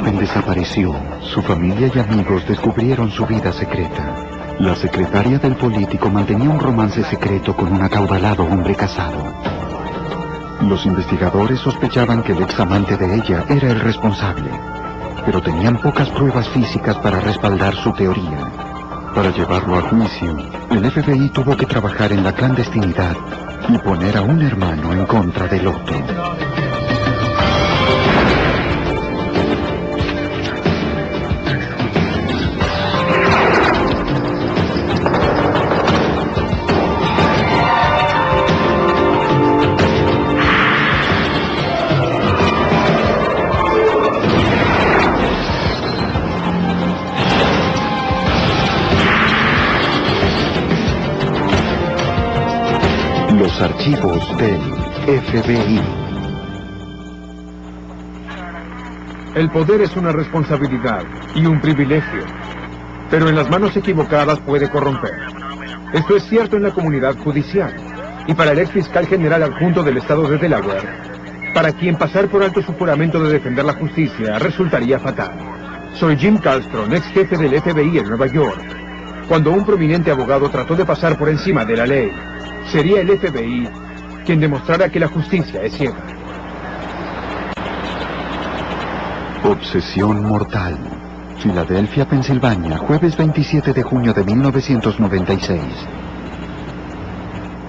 joven desapareció, su familia y amigos descubrieron su vida secreta. La secretaria del político mantenía un romance secreto con un acaudalado hombre casado. Los investigadores sospechaban que el examante de ella era el responsable, pero tenían pocas pruebas físicas para respaldar su teoría. Para llevarlo a juicio, el FBI tuvo que trabajar en la clandestinidad y poner a un hermano en contra del otro. Los archivos del FBI. El poder es una responsabilidad y un privilegio, pero en las manos equivocadas puede corromper. Esto es cierto en la comunidad judicial y para el ex fiscal general adjunto del estado de Delaware, para quien pasar por alto su juramento de defender la justicia resultaría fatal. Soy Jim Kallstrom, ex jefe del FBI en Nueva York. Cuando un prominente abogado trató de pasar por encima de la ley, sería el FBI quien demostrara que la justicia es ciega. Obsesión mortal. Filadelfia, Pensilvania, jueves 27 de junio de 1996.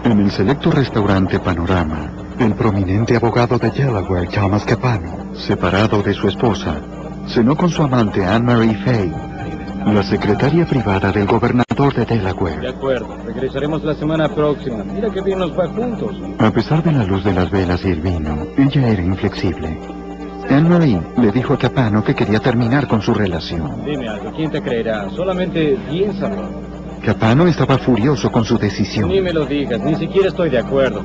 En el selecto restaurante Panorama, el prominente abogado de Delaware, Thomas Capano, separado de su esposa, cenó con su amante Anne-Marie Fay, la secretaria privada del gobernador de Delaware. De acuerdo, regresaremos la semana próxima. Mira qué bien nos va juntos. A pesar de la luz de las velas y el vino, ella era inflexible. Anne-Marie le dijo a Capano que quería terminar con su relación. Dime algo, ¿quién te creerá? Solamente piénsalo. Capano estaba furioso con su decisión. Ni me lo digas, ni siquiera estoy de acuerdo.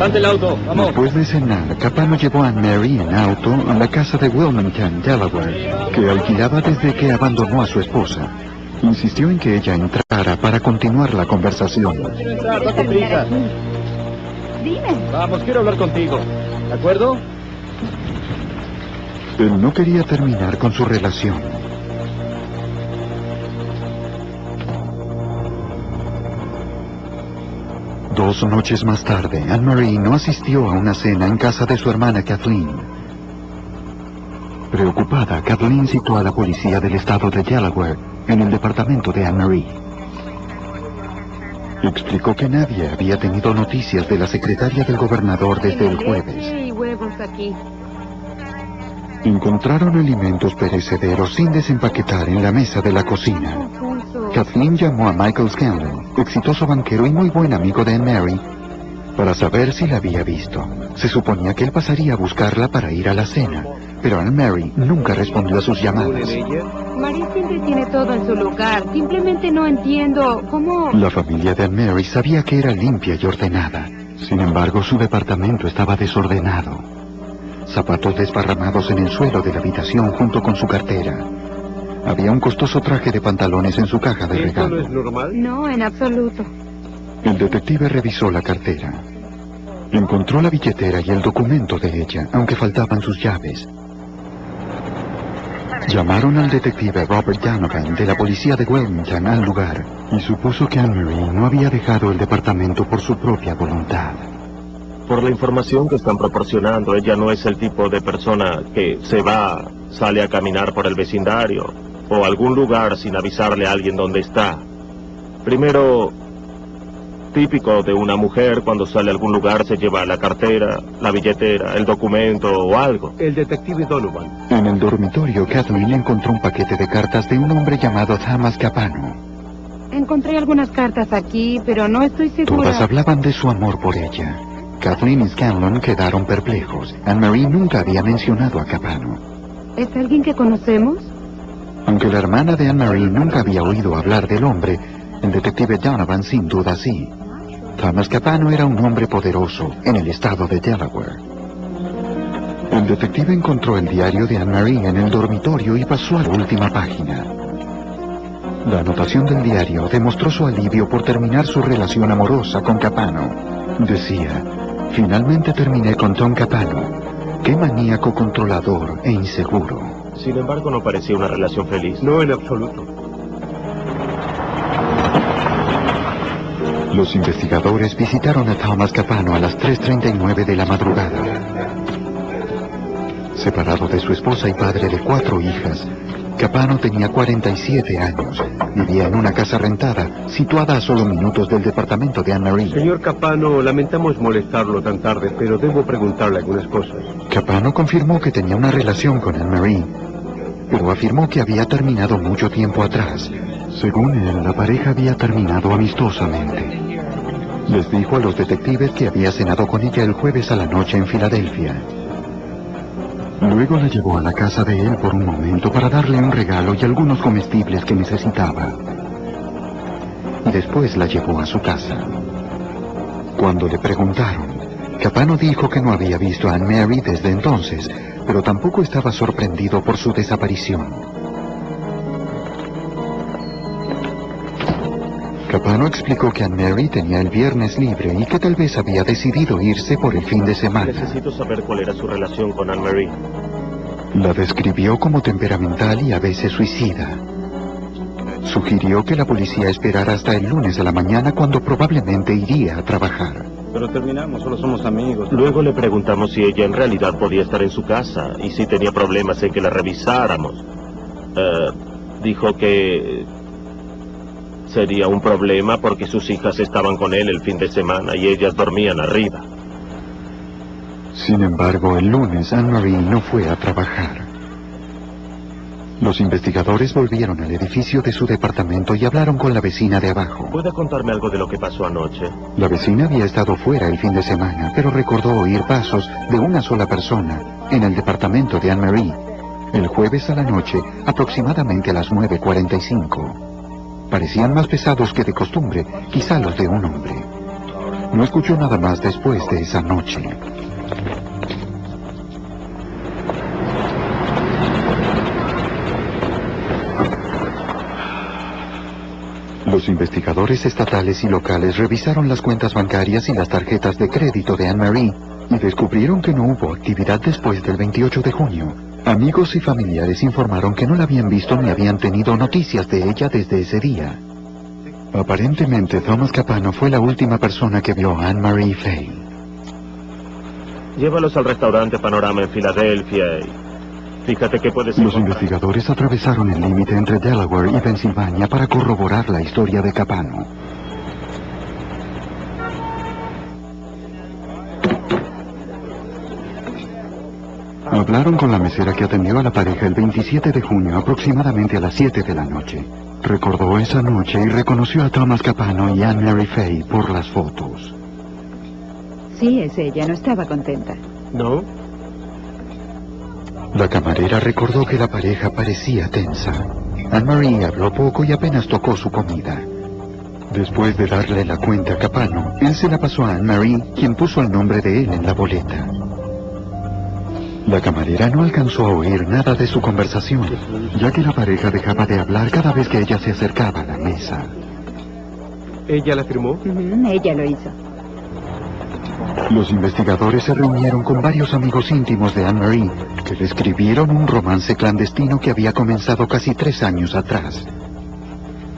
¡Ante el auto! ¡Vamos! Después de cenar, Capano llevó a Anne-Marie en auto a la casa de Wilmington, Delaware, que alquilaba desde que abandonó a su esposa. Insistió en que ella entrara para continuar la conversación. Quiero entrar, date prisa. Dime. Vamos, quiero hablar contigo. ¿De acuerdo? Él no quería terminar con su relación. Dos noches más tarde, Anne-Marie no asistió a una cena en casa de su hermana Kathleen. Preocupada, Kathleen citó a la policía del estado de Delaware en el departamento de Anne-Marie. Explicó que nadie había tenido noticias de la secretaria del gobernador desde el jueves. Leche y huevos aquí. Encontraron alimentos perecederos sin desempaquetar en la mesa de la cocina. Kathleen llamó a Michael Scanlon, exitoso banquero y muy buen amigo de Anne-Marie, para saber si la había visto. Se suponía que él pasaría a buscarla para ir a la cena, pero Anne-Marie nunca respondió a sus llamadas. María siempre tiene todo en su lugar. Simplemente no entiendo cómo... La familia de Anne-Marie sabía que era limpia y ordenada. Sin embargo, su departamento estaba desordenado. Zapatos desparramados en el suelo de la habitación junto con su cartera. Había un costoso traje de pantalones en su caja de ¿Esto no regalo. es normal? No, en absoluto. El detective revisó la cartera. Encontró la billetera y el documento de ella, aunque faltaban sus llaves. Llamaron al detective Robert Donovan de la policía de Wilmington al lugar y supuso que Anne-Marie no había dejado el departamento por su propia voluntad. Por la información que están proporcionando, ella no es el tipo de persona que sale a caminar por el vecindario o algún lugar sin avisarle a alguien dónde está. Primero, típico de una mujer cuando sale a algún lugar se lleva la cartera, la billetera, el documento o algo. El detective Donovan. En el dormitorio, Kathleen encontró un paquete de cartas de un hombre llamado Thomas Capano. Encontré algunas cartas aquí, pero no estoy segura. Todas hablaban de su amor por ella. Kathleen y Scanlon quedaron perplejos. Anne-Marie nunca había mencionado a Capano. ¿Es alguien que conocemos? Aunque la hermana de Anne-Marie nunca había oído hablar del hombre, el detective Donovan sin duda sí. Thomas Capano era un hombre poderoso en el estado de Delaware. El detective encontró el diario de Anne-Marie en el dormitorio y pasó a la última página. La anotación del diario demostró su alivio por terminar su relación amorosa con Capano. Decía: finalmente terminé con Tom Capano. Qué maníaco controlador e inseguro. Sin embargo, no parecía una relación feliz. No, en absoluto. Los investigadores visitaron a Thomas Capano a las 3:39 de la madrugada. Separado de su esposa y padre de 4 hijas, Capano tenía 47 años. Vivía en una casa rentada, situada a solo minutos del departamento de Anne-Marie. Señor Capano, lamentamos molestarlo tan tarde, pero debo preguntarle algunas cosas. Capano confirmó que tenía una relación con Anne-Marie, pero afirmó que había terminado mucho tiempo atrás. Según él, la pareja había terminado amistosamente. Les dijo a los detectives que había cenado con ella el jueves a la noche en Filadelfia. Luego la llevó a la casa de él por un momento para darle un regalo y algunos comestibles que necesitaba. Después la llevó a su casa. Cuando le preguntaron, Capano dijo que no había visto a Anne-Marie desde entonces, pero tampoco estaba sorprendido por su desaparición. Capano explicó que Anne-Marie tenía el viernes libre y que tal vez había decidido irse por el fin de semana. Necesito saber cuál era su relación con Anne-Marie. La describió como temperamental y a veces suicida. Sugirió que la policía esperara hasta el lunes a la mañana, cuando probablemente iría a trabajar. Pero terminamos, solo somos amigos. Luego le preguntamos si ella en realidad podía estar en su casa y si tenía problemas en que la revisáramos. Dijo que sería un problema porque sus hijas estaban con él el fin de semana y ellas dormían arriba. Sin embargo, el lunes Anne-Marie no fue a trabajar. Los investigadores volvieron al edificio de su departamento y hablaron con la vecina de abajo. ¿Puede contarme algo de lo que pasó anoche? La vecina había estado fuera el fin de semana, pero recordó oír pasos de una sola persona en el departamento de Anne-Marie el jueves a la noche, aproximadamente a las 9:45. Parecían más pesados que de costumbre, quizá los de un hombre. No escuchó nada más después de esa noche. Los investigadores estatales y locales revisaron las cuentas bancarias y las tarjetas de crédito de Anne-Marie y descubrieron que no hubo actividad después del 28 de junio. Amigos y familiares informaron que no la habían visto ni habían tenido noticias de ella desde ese día. Aparentemente, Thomas Capano fue la última persona que vio a Anne-Marie Fay. Llévalos al restaurante Panorama en Filadelfia y fíjate que puedes encontrar. Los investigadores atravesaron el límite entre Delaware y Pensilvania para corroborar la historia de Capano. Hablaron con la mesera que atendió a la pareja el 27 de junio, aproximadamente a las 7 de la noche. Recordó esa noche y reconoció a Thomas Capano y Anne-Marie Fay por las fotos. Sí, es ella, no estaba contenta. ¿No? La camarera recordó que la pareja parecía tensa. Anne-Marie habló poco y apenas tocó su comida. Después de darle la cuenta a Capano, él se la pasó a Anne-Marie, quien puso el nombre de él en la boleta. La camarera no alcanzó a oír nada de su conversación, ya que la pareja dejaba de hablar cada vez que ella se acercaba a la mesa. ¿Ella la firmó? Ella lo hizo. Los investigadores se reunieron con varios amigos íntimos de Anne-Marie, que describieron un romance clandestino que había comenzado casi 3 años atrás.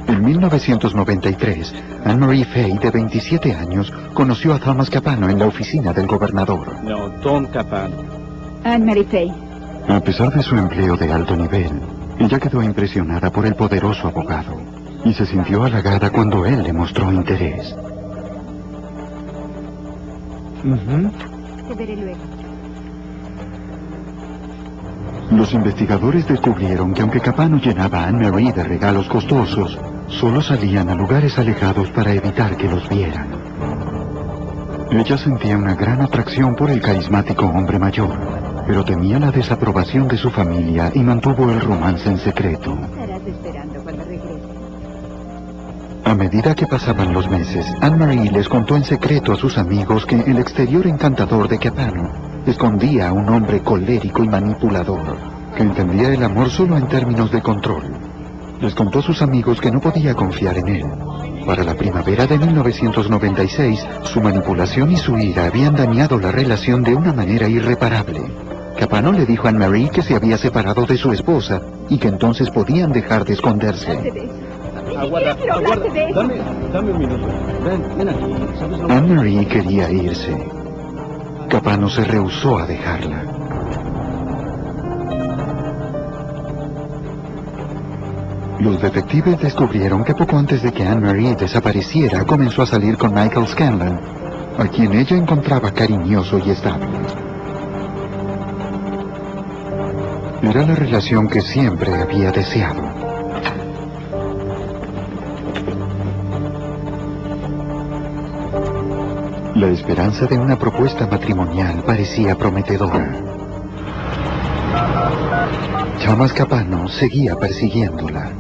En 1993, Anne-Marie Fay, de 27 años, conoció a Thomas Capano en la oficina del gobernador. No, Tom Capano. Anne-Marie Fay. A pesar de su empleo de alto nivel, ella quedó impresionada por el poderoso abogado y se sintió halagada cuando él le mostró interés. Te veré luego. Los investigadores descubrieron que aunque Capano llenaba a Anne-Marie de regalos costosos, solo salían a lugares alejados para evitar que los vieran. Ella sentía una gran atracción por el carismático hombre mayor, pero temía la desaprobación de su familia y mantuvo el romance en secreto. Estarás esperando cuando regrese. A medida que pasaban los meses, Anne-Marie les contó en secreto a sus amigos que el exterior encantador de Capano escondía a un hombre colérico y manipulador, que entendía el amor solo en términos de control. Les contó a sus amigos que no podía confiar en él. Para la primavera de 1996, su manipulación y su ira habían dañado la relación de una manera irreparable. Capano le dijo a Anne-Marie que se había separado de su esposa y que entonces podían dejar de esconderse. Aguarda. Dame un minuto. Ven aquí. ¿Sabes lo que... Anne-Marie quería irse. Capano se rehusó a dejarla. Los detectives descubrieron que poco antes de que Anne-Marie desapareciera, comenzó a salir con Michael Scanlon, a quien ella encontraba cariñoso y estable. Era la relación que siempre había deseado. La esperanza de una propuesta matrimonial parecía prometedora. Thomas Capano seguía persiguiéndola.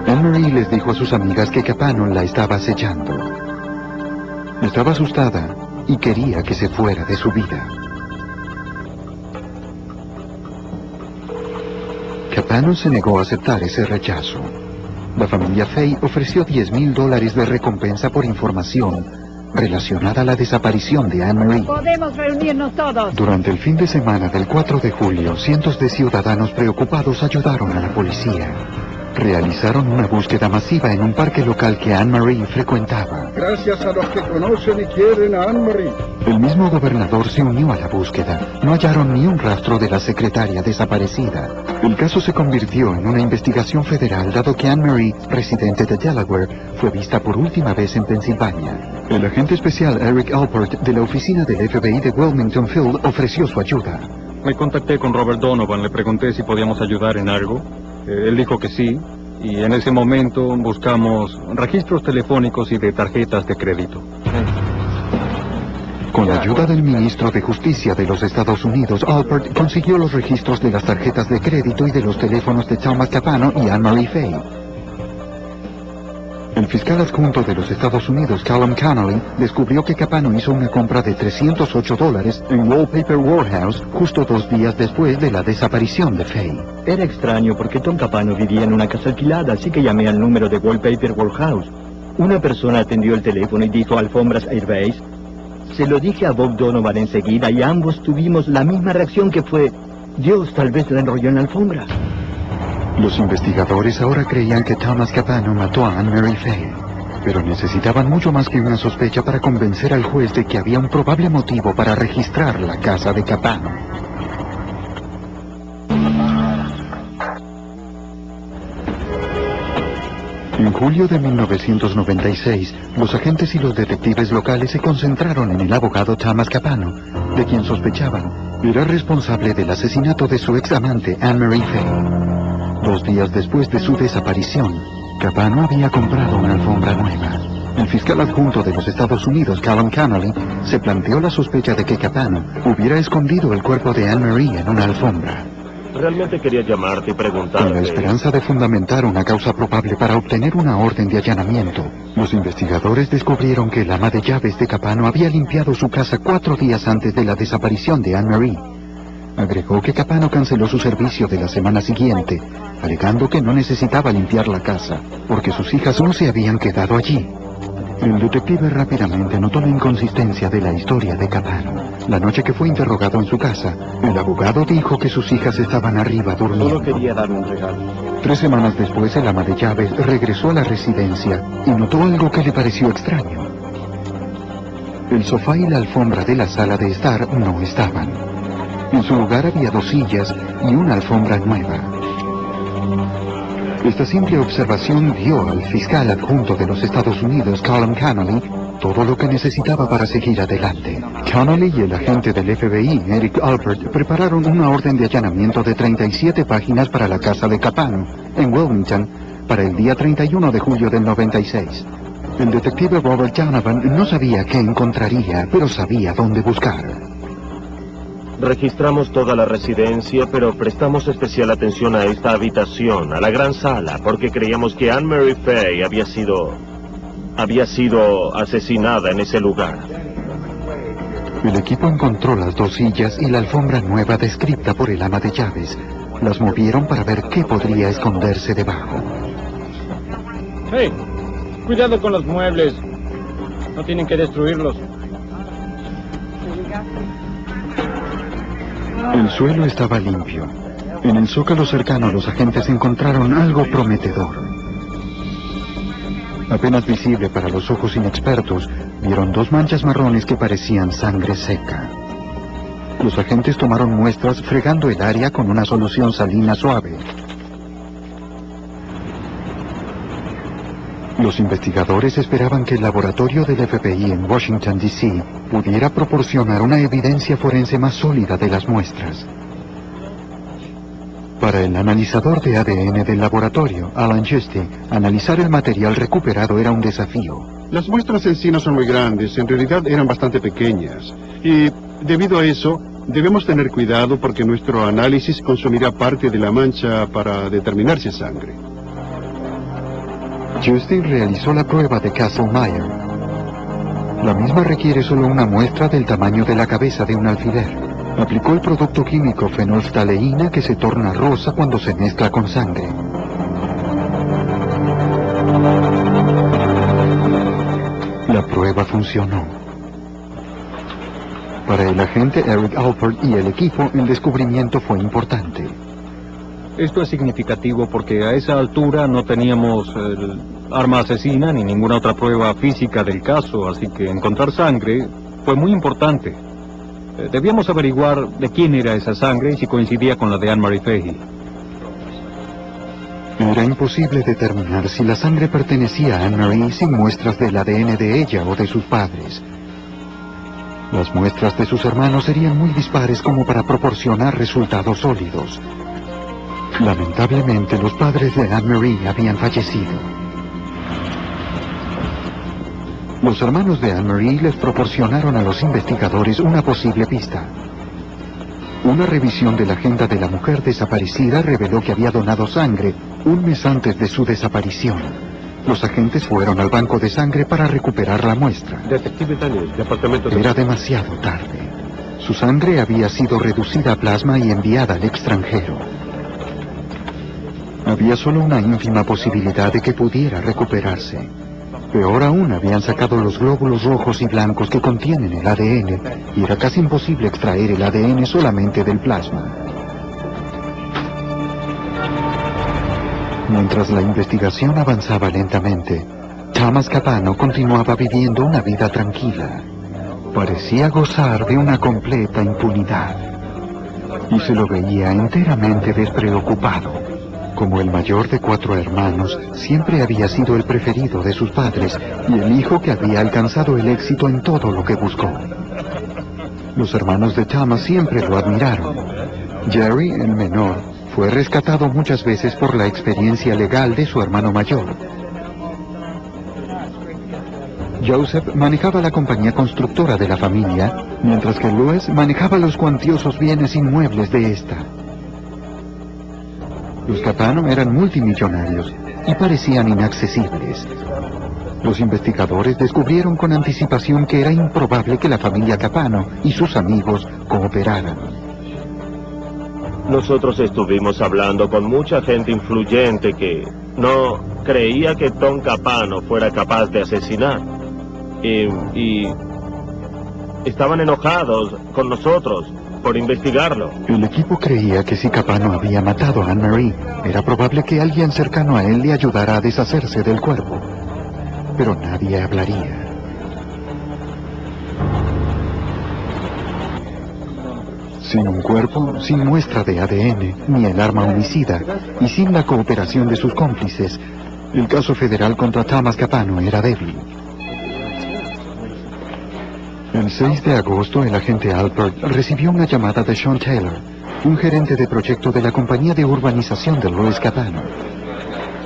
Anne-Marie les dijo a sus amigas que Capano la estaba acechando. Estaba asustada y quería que se fuera de su vida. Capano se negó a aceptar ese rechazo. La familia Fay ofreció $10,000 de recompensa por información relacionada a la desaparición de Anne-Marie. Podemos reunirnos todos. Durante el fin de semana del 4 de julio, cientos de ciudadanos preocupados ayudaron a la policía. Realizaron una búsqueda masiva en un parque local que Anne-Marie frecuentaba. Gracias a los que conocen y quieren a Anne-Marie. El mismo gobernador se unió a la búsqueda. No hallaron ni un rastro de la secretaria desaparecida. El caso se convirtió en una investigación federal dado que Anne-Marie, residente de Delaware, fue vista por última vez en Pensilvania. El agente especial Eric Alpert de la oficina del FBI de Wilmington Field ofreció su ayuda. Me contacté con Robert Donovan, le pregunté si podíamos ayudar en algo. Él dijo que sí, y en ese momento buscamos registros telefónicos y de tarjetas de crédito. Con la ayuda del ministro de Justicia de los Estados Unidos, Alpert consiguió los registros de las tarjetas de crédito y de los teléfonos de Thomas Capano y Anne-Marie Fay. El fiscal adjunto de los Estados Unidos, Callum Connolly, descubrió que Capano hizo una compra de $308 en Wallpaper Warehouse justo 2 días después de la desaparición de Fay. Era extraño porque Tom Capano vivía en una casa alquilada, así que llamé al número de Wallpaper Warehouse. Una persona atendió el teléfono y dijo alfombras Airbase. Se lo dije a Bob Donovan enseguida y ambos tuvimos la misma reacción que fue: Dios tal vez la enrolló en la alfombra. Los investigadores ahora creían que Thomas Capano mató a Anne-Marie Fay, pero necesitaban mucho más que una sospecha para convencer al juez de que había un probable motivo para registrar la casa de Capano. En julio de 1996, los agentes y los detectives locales se concentraron en el abogado Thomas Capano, de quien sospechaban era responsable del asesinato de su ex amante Anne-Marie Fay. 2 días después de su desaparición, Capano había comprado una alfombra nueva. El fiscal adjunto de los Estados Unidos, Callum Connolly, se planteó la sospecha de que Capano hubiera escondido el cuerpo de Anne-Marie en una alfombra. Realmente quería llamarte y preguntarte... Con la esperanza de fundamentar una causa probable para obtener una orden de allanamiento, los investigadores descubrieron que el ama de llaves de Capano había limpiado su casa 4 días antes de la desaparición de Anne-Marie. Agregó que Capano canceló su servicio de la semana siguiente, alegando que no necesitaba limpiar la casa, porque sus hijas no se habían quedado allí. El detective rápidamente notó la inconsistencia de la historia de Capano. La noche que fue interrogado en su casa, el abogado dijo que sus hijas estaban arriba durmiendo. Solo quería darme un regalo. 3 semanas después, el ama de llaves regresó a la residencia y notó algo que le pareció extraño. El sofá y la alfombra de la sala de estar no estaban. En su lugar había 2 sillas y una alfombra nueva. Esta simple observación dio al fiscal adjunto de los Estados Unidos, Callum Connolly, todo lo que necesitaba para seguir adelante. Connolly y el agente del FBI, Eric Alpert, prepararon una orden de allanamiento de 37 páginas para la casa de Capano, en Wilmington, para el día 31 de julio del 96. El detective Robert Donovan no sabía qué encontraría, pero sabía dónde buscar. Registramos toda la residencia, pero prestamos especial atención a esta habitación, a la gran sala, porque creíamos que Anne-Marie Fay había sido asesinada en ese lugar. El equipo encontró las 2 sillas y la alfombra nueva descrita por el ama de llaves, las movieron para ver qué podría esconderse debajo. ¡Hey! Cuidado con los muebles. No tienen que destruirlos. El suelo estaba limpio. En el zócalo cercano los agentes encontraron algo prometedor. Apenas visible para los ojos inexpertos, vieron 2 manchas marrones que parecían sangre seca. Los agentes tomaron muestras fregando el área con una solución salina suave. Los investigadores esperaban que el laboratorio del FBI en Washington, D.C. pudiera proporcionar una evidencia forense más sólida de las muestras. Para el analizador de ADN del laboratorio, Alan Justy, analizar el material recuperado era un desafío. Las muestras en sí no son muy grandes, en realidad eran bastante pequeñas. Y debido a eso, debemos tener cuidado porque nuestro análisis consumirá parte de la mancha para determinar si es sangre. Justin realizó la prueba de Castlemeyer. La misma requiere solo una muestra del tamaño de la cabeza de un alfiler. Aplicó el producto químico fenolftaleína que se torna rosa cuando se mezcla con sangre. La prueba funcionó. Para el agente Eric Alpert y el equipo, el descubrimiento fue importante. Esto es significativo porque a esa altura no teníamos arma asesina ni ninguna otra prueba física del caso, así que encontrar sangre fue muy importante. Debíamos averiguar de quién era esa sangre y si coincidía con la de Anne-Marie Fahey. Era imposible determinar si la sangre pertenecía a Anne-Marie sin muestras del ADN de ella o de sus padres. Las muestras de sus hermanos serían muy dispares como para proporcionar resultados sólidos. Lamentablemente, los padres de Anne-Marie habían fallecido. Los hermanos de Anne-Marie les proporcionaron a los investigadores una posible pista. Una revisión de la agenda de la mujer desaparecida reveló que había donado sangre un mes antes de su desaparición. Los agentes fueron al banco de sangre para recuperar la muestra. Detective Daniel, departamento de... Era demasiado tarde. Su sangre había sido reducida a plasma y enviada al extranjero. Había solo una ínfima posibilidad de que pudiera recuperarse. Peor aún, habían sacado los glóbulos rojos y blancos que contienen el ADN, y era casi imposible extraer el ADN solamente del plasma. Mientras la investigación avanzaba lentamente, Thomas Capano continuaba viviendo una vida tranquila. Parecía gozar de una completa impunidad. Y se lo veía enteramente despreocupado. Como el mayor de 4 hermanos, siempre había sido el preferido de sus padres y el hijo que había alcanzado el éxito en todo lo que buscó. Los hermanos de Thomas siempre lo admiraron. Jerry, el menor, fue rescatado muchas veces por la experiencia legal de su hermano mayor. Joseph manejaba la compañía constructora de la familia, mientras que Louis manejaba los cuantiosos bienes inmuebles de esta. Los Capano eran multimillonarios y parecían inaccesibles. Los investigadores descubrieron con anticipación que era improbable que la familia Capano y sus amigos cooperaran. Nosotros estuvimos hablando con mucha gente influyente que no creía que Tom Capano fuera capaz de asesinar. Y estaban enojados con nosotros por investigarlo. El equipo creía que si Capano había matado a Anne-Marie, era probable que alguien cercano a él le ayudara a deshacerse del cuerpo. Pero nadie hablaría. Sin un cuerpo, sin muestra de ADN, ni el arma homicida, y sin la cooperación de sus cómplices, el caso federal contra Thomas Capano era débil. El 6 de agosto, el agente Alpert recibió una llamada de Sean Taylor, un gerente de proyecto de la compañía de urbanización de Louis Capano.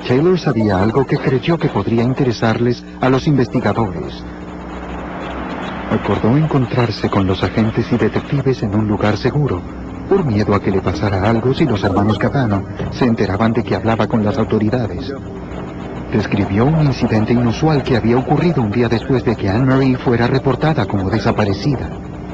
Taylor sabía algo que creyó que podría interesarles a los investigadores. Acordó encontrarse con los agentes y detectives en un lugar seguro, por miedo a que le pasara algo si los hermanos Capano se enteraban de que hablaba con las autoridades. Describió un incidente inusual que había ocurrido un día después de que Anne-Marie fuera reportada como desaparecida.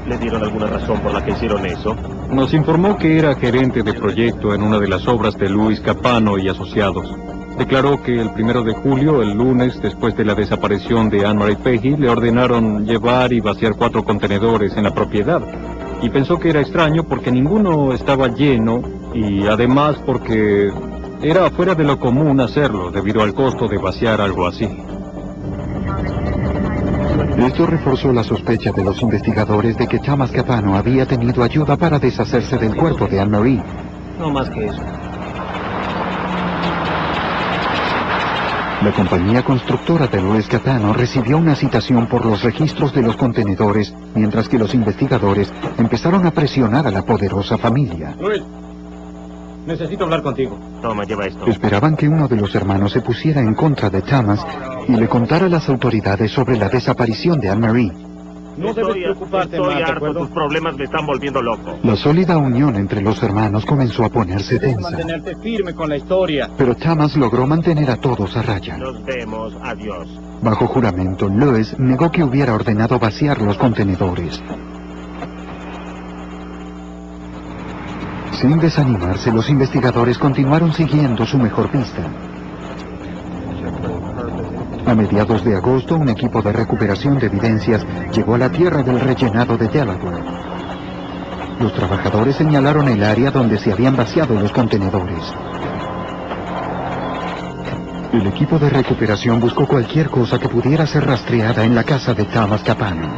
¿Le dieron alguna razón por la que hicieron eso? Nos informó que era gerente de proyecto en una de las obras de Luis Capano y Asociados. Declaró que el 1 de julio, el lunes, después de la desaparición de Anne-Marie Fahey, le ordenaron llevar y vaciar 4 contenedores en la propiedad. Y pensó que era extraño porque ninguno estaba lleno y además porque era fuera de lo común hacerlo debido al costo de vaciar algo así. Esto reforzó la sospecha de los investigadores de que Thomas Capano había tenido ayuda para deshacerse del cuerpo de Anne-Marie. No más que eso. La compañía constructora de Luis Capano recibió una citación por los registros de los contenedores, mientras que los investigadores empezaron a presionar a la poderosa familia. Luis, necesito hablar contigo. Toma, lleva esto. Esperaban que uno de los hermanos se pusiera en contra de Thomas y le contara a las autoridades sobre la desaparición de Anne-Marie. No debes preocuparte más, ¿de acuerdo? Tus problemas me están volviendo loco. La sólida unión entre los hermanos comenzó a ponerse Debes tensa. mantenerte firme con la historia. Pero Thomas logró mantener a todos a raya. Nos vemos, adiós. Bajo juramento, Louis negó que hubiera ordenado vaciar los contenedores. Sin desanimarse, los investigadores continuaron siguiendo su mejor pista. A mediados de agosto, un equipo de recuperación de evidencias llegó a la tierra del rellenado de Delaware. Los trabajadores señalaron el área donde se habían vaciado los contenedores. El equipo de recuperación buscó cualquier cosa que pudiera ser rastreada en la casa de Thomas Capano.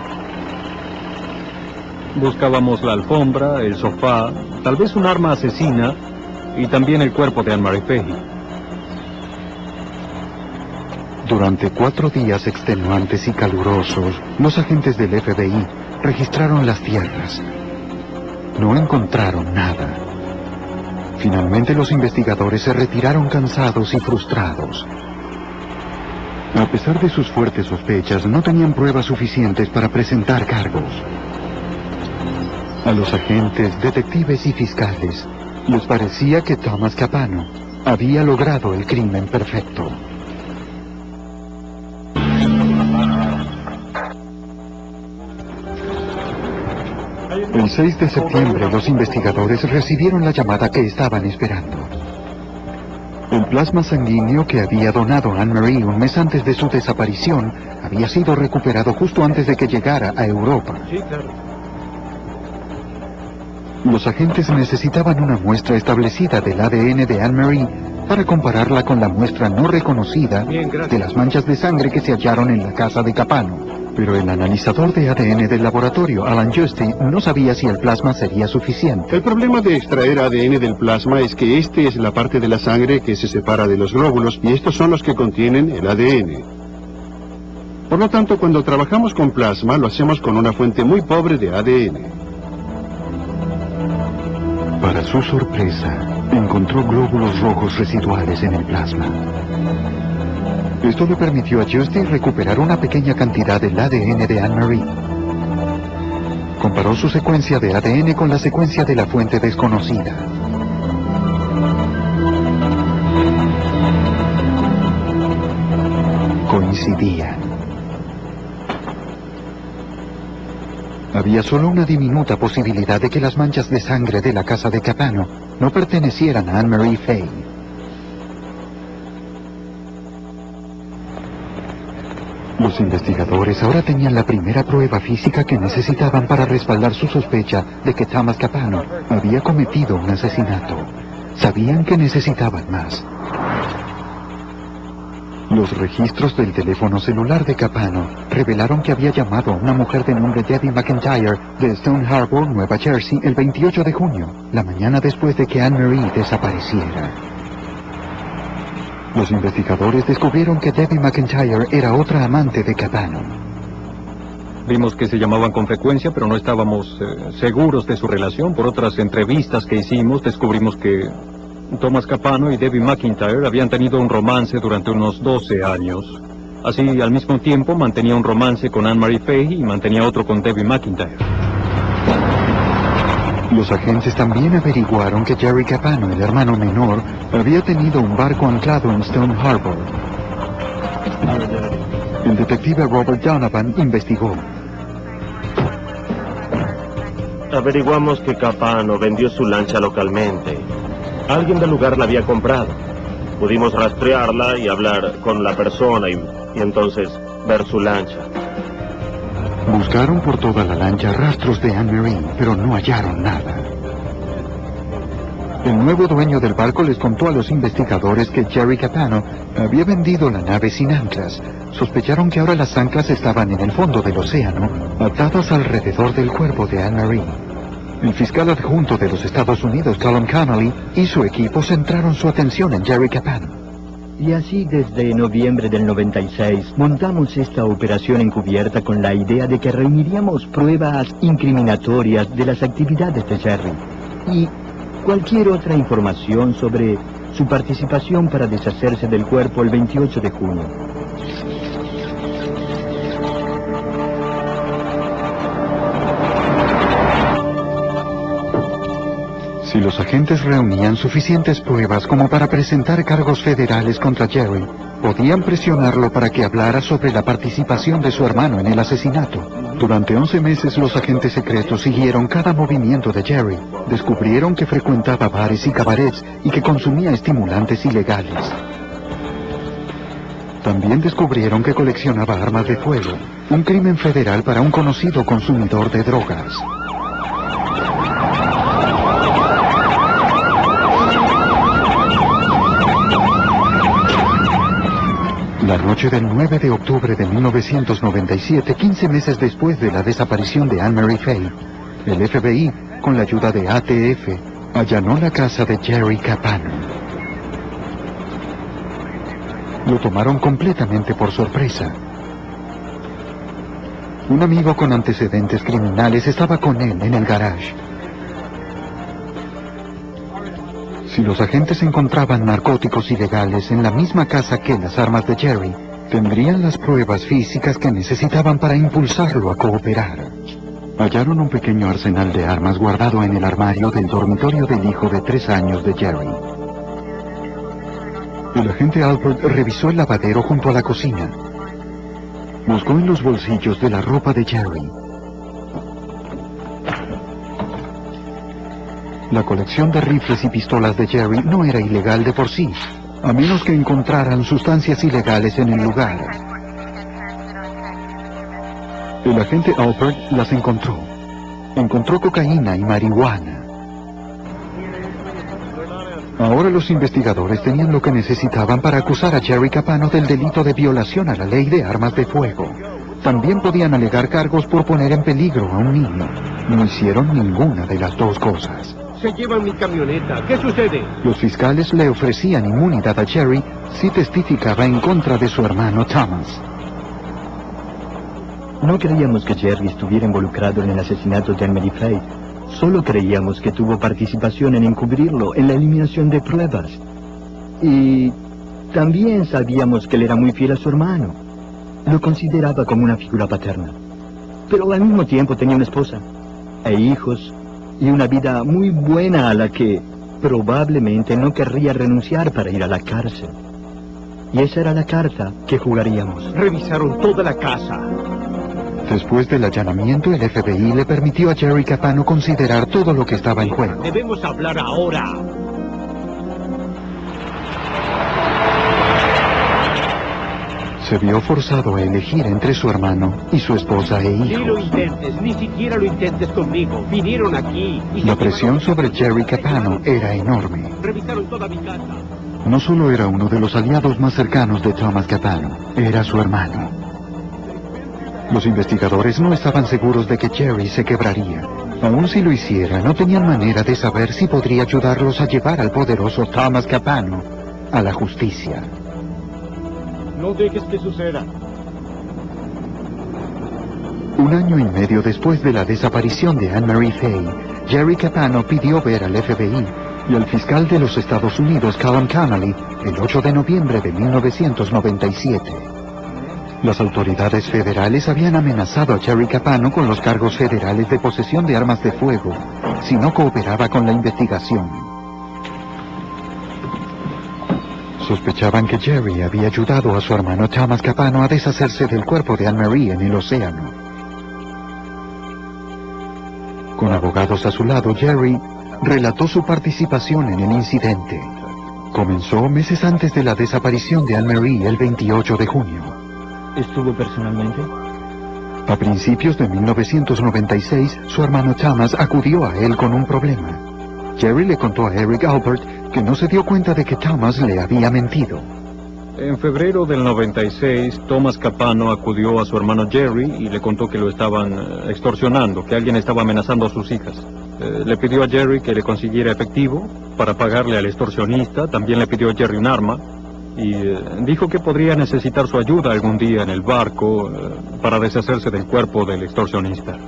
Buscábamos la alfombra, el sofá, tal vez un arma asesina y también el cuerpo de Anne-Marie Fahey. Durante 4 días extenuantes y calurosos, los agentes del FBI registraron las tierras. No encontraron nada. Finalmente los investigadores se retiraron cansados y frustrados. A pesar de sus fuertes sospechas, no tenían pruebas suficientes para presentar cargos. A los agentes, detectives y fiscales les parecía que Thomas Capano había logrado el crimen perfecto. El 6 de septiembre, los investigadores recibieron la llamada que estaban esperando. El plasma sanguíneo que había donado Anne-Marie un mes antes de su desaparición había sido recuperado justo antes de que llegara a Europa. Sí, claro. Los agentes necesitaban una muestra establecida del ADN de Anne-Marie para compararla con la muestra no reconocida de las manchas de sangre que se hallaron en la casa de Capano. Pero el analizador de ADN del laboratorio, Alan Justy, no sabía si el plasma sería suficiente. El problema de extraer ADN del plasma es que este es la parte de la sangre que se separa de los glóbulos y estos son los que contienen el ADN. Por lo tanto, cuando trabajamos con plasma, lo hacemos con una fuente muy pobre de ADN. Para su sorpresa, encontró glóbulos rojos residuales en el plasma. Esto le permitió a Justy recuperar una pequeña cantidad del ADN de Anne-Marie. Comparó su secuencia de ADN con la secuencia de la fuente desconocida. Coincidían. Había solo una diminuta posibilidad de que las manchas de sangre de la casa de Capano no pertenecieran a Anne-Marie Fahey. Los investigadores ahora tenían la primera prueba física que necesitaban para respaldar su sospecha de que Thomas Capano había cometido un asesinato. Sabían que necesitaban más. Los registros del teléfono celular de Capano revelaron que había llamado a una mujer de nombre Debbie McIntyre de Stone Harbor, Nueva Jersey, el 28 de junio, la mañana después de que Anne-Marie desapareciera. Los investigadores descubrieron que Debbie McIntyre era otra amante de Capano. Vimos que se llamaban con frecuencia, pero no estábamos seguros de su relación. Por otras entrevistas que hicimos, descubrimos que Thomas Capano y Debbie McIntyre habían tenido un romance durante unos 12 años. Así, al mismo tiempo, mantenía un romance con Anne-Marie Fahey y mantenía otro con Debbie McIntyre. Los agentes también averiguaron que Jerry Capano, el hermano menor, había tenido un barco anclado en Stone Harbor. El detective Robert Donovan investigó. Averiguamos que Capano vendió su lancha localmente. Alguien del lugar la había comprado. Pudimos rastrearla y hablar con la persona y entonces ver su lancha. Buscaron por toda la lancha rastros de Anne-Marie, pero no hallaron nada. El nuevo dueño del barco les contó a los investigadores que Jerry Capano había vendido la nave sin anclas. Sospecharon que ahora las anclas estaban en el fondo del océano, atadas alrededor del cuerpo de Anne-Marie. El fiscal adjunto de los Estados Unidos, Colin Connolly, y su equipo centraron su atención en Jerry Capano. Y así desde noviembre del 96 montamos esta operación encubierta con la idea de que reuniríamos pruebas incriminatorias de las actividades de Jerry y cualquier otra información sobre su participación para deshacerse del cuerpo el 28 de junio. Si los agentes reunían suficientes pruebas como para presentar cargos federales contra Jerry, podían presionarlo para que hablara sobre la participación de su hermano en el asesinato. Durante 11 meses los agentes secretos siguieron cada movimiento de Jerry. Descubrieron que frecuentaba bares y cabarets y que consumía estimulantes ilegales. También descubrieron que coleccionaba armas de fuego, un crimen federal para un conocido consumidor de drogas. La noche del 9 de octubre de 1997, 15 meses después de la desaparición de Anne-Marie Fay, el FBI, con la ayuda de ATF, allanó la casa de Jerry Capano. Lo tomaron completamente por sorpresa. Un amigo con antecedentes criminales estaba con él en el garage. Si los agentes encontraban narcóticos ilegales en la misma casa que las armas de Jerry, tendrían las pruebas físicas que necesitaban para impulsarlo a cooperar. Hallaron un pequeño arsenal de armas guardado en el armario del dormitorio del hijo de 3 años de Jerry. El agente Albert revisó el lavadero junto a la cocina. Buscó en los bolsillos de la ropa de Jerry. La colección de rifles y pistolas de Jerry no era ilegal de por sí, a menos que encontraran sustancias ilegales en el lugar. El agente Albert las encontró. Encontró cocaína y marihuana. Ahora los investigadores tenían lo que necesitaban para acusar a Jerry Capano del delito de violación a la ley de armas de fuego. También podían alegar cargos por poner en peligro a un niño. No hicieron ninguna de las dos cosas. Se llevan mi camioneta. ¿Qué sucede? Los fiscales le ofrecían inmunidad a Jerry si testificaba en contra de su hermano Thomas. No creíamos que Jerry estuviera involucrado en el asesinato de Anne-Marie Fay. Solo creíamos que tuvo participación en encubrirlo en la eliminación de pruebas. Y también sabíamos que él era muy fiel a su hermano. Lo consideraba como una figura paterna. Pero al mismo tiempo tenía una esposa e hijos y una vida muy buena a la que probablemente no querría renunciar para ir a la cárcel. Y esa era la carta que jugaríamos. Revisaron toda la casa. Después del allanamiento, el FBI le permitió a Jerry Capano considerar todo lo que estaba en juego. Debemos hablar ahora. Se vio forzado a elegir entre su hermano y su esposa e Ni lo hijos. intentes, ni siquiera lo intentes conmigo. Vinieron aquí. Y La presión sobre Jerry Capano era enorme. revisaron toda mi casa. No solo era uno de los aliados más cercanos de Thomas Capano, era su hermano. Los investigadores no estaban seguros de que Jerry se quebraría. Aun si lo hiciera, no tenían manera de saber si podría ayudarlos a llevar al poderoso Thomas Capano a la justicia. No dejes que suceda. 1 año y medio después de la desaparición de Anne-Marie Fay, Jerry Capano pidió ver al FBI y al fiscal de los Estados Unidos, Colin Connolly, el 8 de noviembre de 1997. Las autoridades federales habían amenazado a Jerry Capano con los cargos federales de posesión de armas de fuego si no cooperaba con la investigación. Sospechaban que Jerry había ayudado a su hermano Thomas Capano a deshacerse del cuerpo de Anne-Marie en el océano. Con abogados a su lado, Jerry relató su participación en el incidente. Comenzó meses antes de la desaparición de Anne-Marie el 28 de junio. ¿Estuvo personalmente? A principios de 1996, su hermano Thomas acudió a él con un problema. Jerry le contó a Eric Albert que no se dio cuenta de que Thomas le había mentido. En febrero del 96, Thomas Capano acudió a su hermano Jerry y le contó que lo estaban extorsionando, que alguien estaba amenazando a sus hijas. Le pidió a Jerry que le consiguiera efectivo para pagarle al extorsionista. También le pidió a Jerry un arma y dijo que podría necesitar su ayuda algún día en el barco para deshacerse del cuerpo del extorsionista.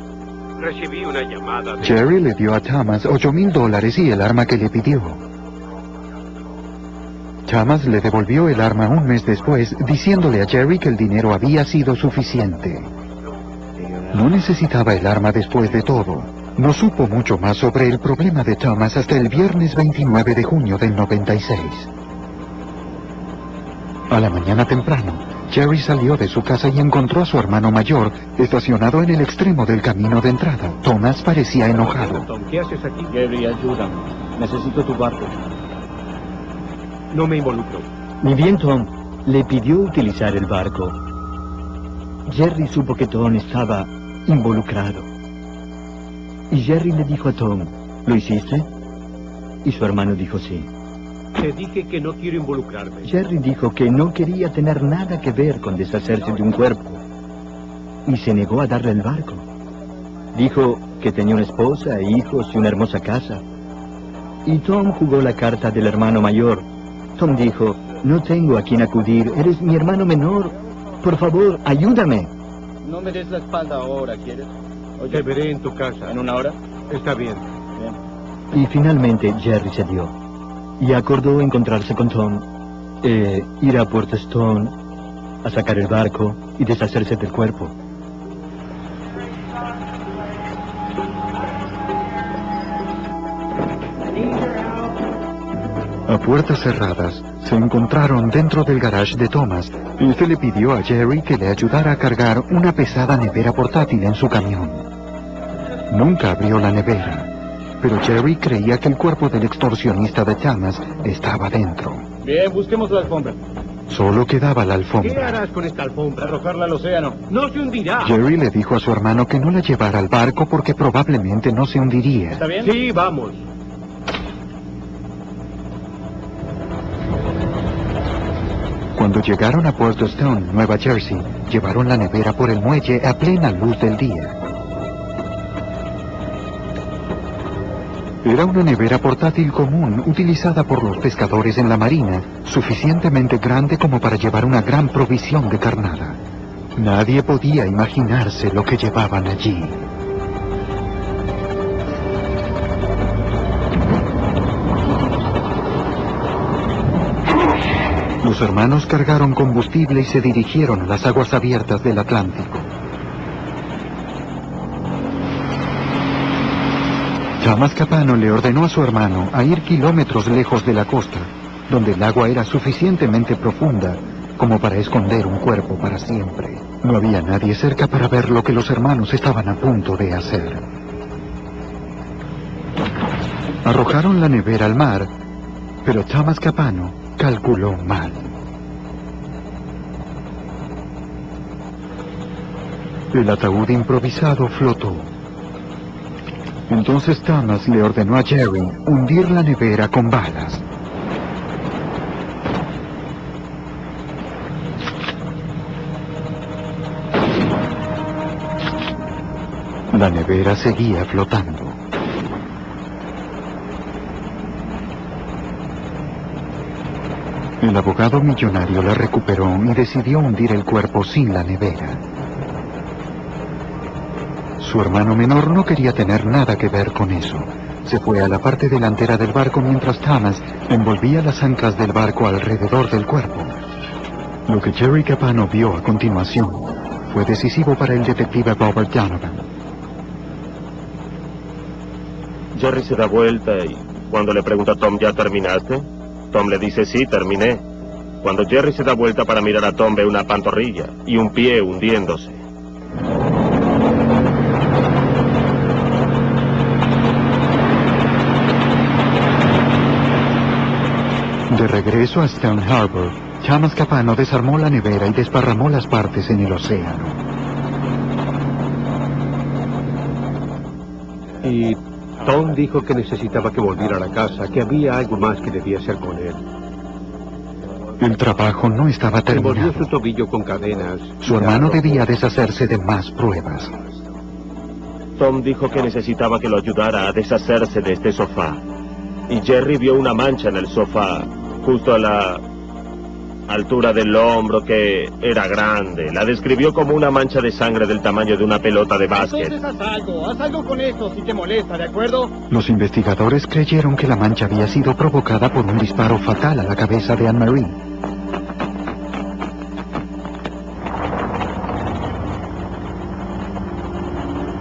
Recibí una llamada de... Jerry le dio a Thomas $8,000 y el arma que le pidió. Thomas le devolvió el arma un mes después, diciéndole a Jerry que el dinero había sido suficiente. No necesitaba el arma después de todo. No supo mucho más sobre el problema de Thomas hasta el viernes 29 de junio del 96. A la mañana temprano, Jerry salió de su casa y encontró a su hermano mayor estacionado en el extremo del camino de entrada. Thomas parecía enojado. Tom, ¿qué haces aquí? Jerry, ayúdame. Necesito tu barco. No me involucro. Ni bien Tom le pidió utilizar el barco. Jerry supo que Tom estaba involucrado. Y Jerry le dijo a Tom, ¿lo hiciste? Y su hermano dijo sí. Te dije que no quiero involucrarme. Jerry dijo que no quería tener nada que ver con deshacerse de un cuerpo. Y se negó a darle el barco. Dijo que tenía una esposa e hijos y una hermosa casa. Y Tom jugó la carta del hermano mayor. Tom dijo, no tengo a quien acudir, eres mi hermano menor. Por favor, ayúdame. No me des la espalda ahora, ¿quieres? Oye, Te veré en tu casa. ¿en una hora? Está bien. Y finalmente Jerry cedió. Y acordó encontrarse con Tom, ir a Puerto Stone, a sacar el barco y deshacerse del cuerpo. A puertas cerradas, se encontraron dentro del garage de Thomas. Este le pidió a Jerry que le ayudara a cargar una pesada nevera portátil en su camión. Nunca abrió la nevera, pero Jerry creía que el cuerpo del extorsionista de Thomas estaba dentro. Bien, busquemos la alfombra. Solo quedaba la ¿Qué alfombra. harás con esta alfombra? Arrojarla al océano. No se hundirá. Jerry le dijo a su hermano que no la llevara al barco porque probablemente no se hundiría. ¿Está bien? Sí, vamos. Cuando llegaron a Puerto Stone, Nueva Jersey, llevaron la nevera por el muelle a plena luz del día. Era una nevera portátil común utilizada por los pescadores en la marina, suficientemente grande como para llevar una gran provisión de carnada. Nadie podía imaginarse lo que llevaban allí. Los hermanos cargaron combustible y se dirigieron a las aguas abiertas del Atlántico. Thomas Capano le ordenó a su hermano a ir kilómetros lejos de la costa, donde el agua era suficientemente profunda como para esconder un cuerpo para siempre. No había nadie cerca para ver lo que los hermanos estaban a punto de hacer. Arrojaron la nevera al mar, pero Thomas Capano calculó mal. El ataúd improvisado flotó. Entonces Thomas le ordenó a Jerry hundir la nevera con balas. La nevera seguía flotando. El abogado millonario la recuperó y decidió hundir el cuerpo sin la nevera. Su hermano menor no quería tener nada que ver con eso. Se fue a la parte delantera del barco mientras Thomas envolvía las anclas del barco alrededor del cuerpo. Lo que Jerry Capano vio a continuación fue decisivo para el detective Robert Donovan. Jerry se da vuelta y cuando le pregunta a Tom, ¿ya terminaste? Tom le dice, sí, terminé. Cuando Jerry se da vuelta para mirar a Tom, ve una pantorrilla y un pie hundiéndose. regreso a Stone Harbor, Chamas Capano desarmó la nevera y desparramó las partes en el océano. Y Tom dijo que necesitaba que volviera a la casa, que había algo más que debía hacer con él. El trabajo no estaba terminado. Envolvió su tobillo con cadenas. Su hermano debía deshacerse de más pruebas. Tom dijo que necesitaba que lo ayudara a deshacerse de este sofá. Y Jerry vio una mancha en el sofá, justo a la altura del hombro, que era grande. La describió como una mancha de sangre del tamaño de una pelota de básquet. Entonces haz algo con esto si te molesta, ¿de acuerdo? Los investigadores creyeron que la mancha había sido provocada por un disparo fatal a la cabeza de Anne-Marie.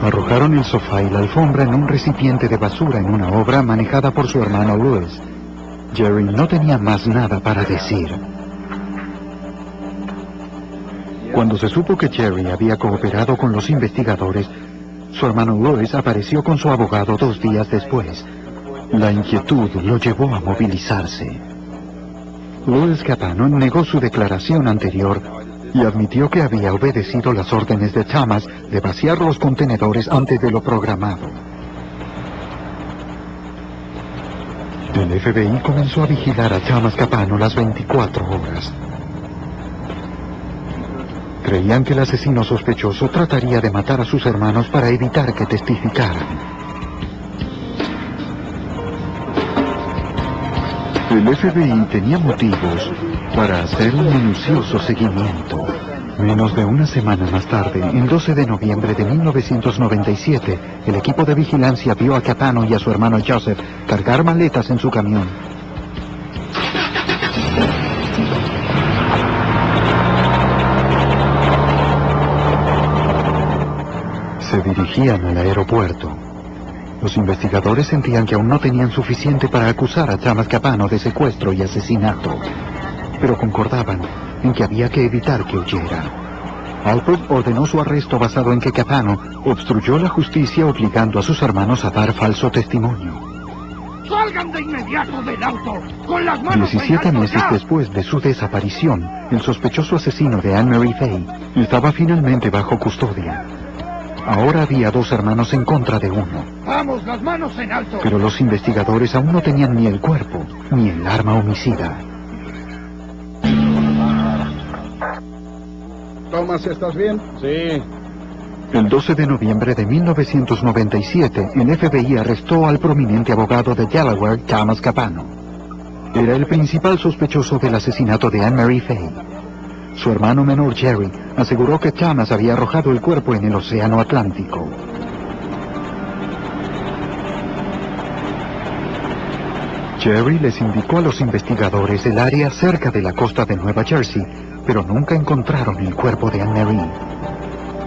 Arrojaron el sofá y la alfombra en un recipiente de basura en una obra manejada por su hermano Louis. Jerry no tenía más nada para decir. Cuando se supo que Jerry había cooperado con los investigadores, su hermano Louis apareció con su abogado 2 días después. La inquietud lo llevó a movilizarse. Louis Capano negó su declaración anterior y admitió que había obedecido las órdenes de Chamas de vaciar los contenedores antes de lo programado. El FBI comenzó a vigilar a Chamas Capano las 24 horas. Creían que el asesino sospechoso trataría de matar a sus hermanos para evitar que testificaran. El FBI tenía motivos para hacer un minucioso seguimiento. Menos de una semana más tarde, el 12 de noviembre de 1997, el equipo de vigilancia vio a Capano y a su hermano Joseph cargar maletas en su camión. Se dirigían al aeropuerto. Los investigadores sentían que aún no tenían suficiente para acusar a Chamas Capano de secuestro y asesinato, pero concordaban en que había que evitar que huyera. Alpert ordenó su arresto basado en que Capano obstruyó la justicia obligando a sus hermanos a dar falso testimonio. ¡Salgan de inmediato del auto! ¡Con las manos 17 en alto meses ya! después de su desaparición, el sospechoso asesino de Anne-Marie Fay estaba finalmente bajo custodia. Ahora había 2 hermanos en contra de uno. ¡Vamos, las manos en alto! Pero los investigadores aún no tenían ni el cuerpo, ni el arma homicida. Thomas, ¿estás bien? Sí. El 12 de noviembre de 1997, el FBI arrestó al prominente abogado de Delaware, Chamas Capano. Era el principal sospechoso del asesinato de Anne-Marie Fay. Su hermano menor Jerry aseguró que Chamas había arrojado el cuerpo en el océano Atlántico. Jerry les indicó a los investigadores el área cerca de la costa de Nueva Jersey, pero nunca encontraron el cuerpo de Anne-Marie.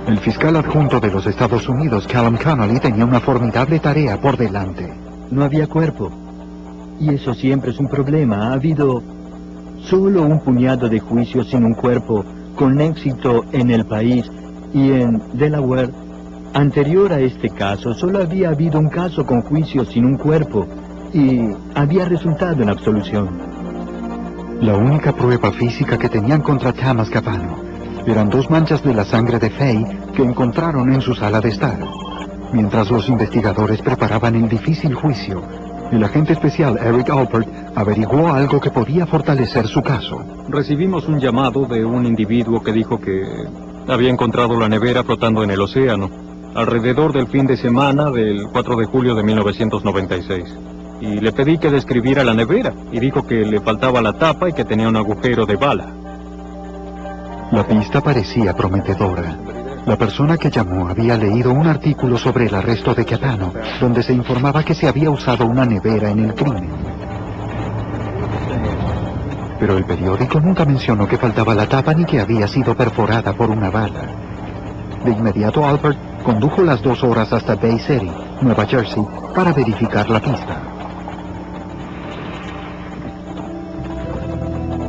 El fiscal adjunto de los Estados Unidos, Callum Connolly, tenía una formidable tarea por delante. No había cuerpo. Y eso siempre es un problema. Ha habido solo un puñado de juicios sin un cuerpo con éxito en el país, y en Delaware, anterior a este caso, solo había habido un caso con juicio sin un cuerpo y había resultado en absolución. La única prueba física que tenían contra Chamas Capano eran 2 manchas de la sangre de Fay que encontraron en su sala de estar. Mientras los investigadores preparaban el difícil juicio, el agente especial Eric Alpert averiguó algo que podía fortalecer su caso. Recibimos un llamado de un individuo que dijo que había encontrado la nevera flotando en el océano, alrededor del fin de semana del 4 de julio de 1996. Y le pedí que describiera la nevera, y dijo que le faltaba la tapa y que tenía un agujero de bala. La pista parecía prometedora. La persona que llamó había leído un artículo sobre el arresto de Capano, donde se informaba que se había usado una nevera en el crimen. Pero el periódico nunca mencionó que faltaba la tapa ni que había sido perforada por una bala. De inmediato Alpert condujo las 2 horas hasta Bay City, Nueva Jersey, para verificar la pista.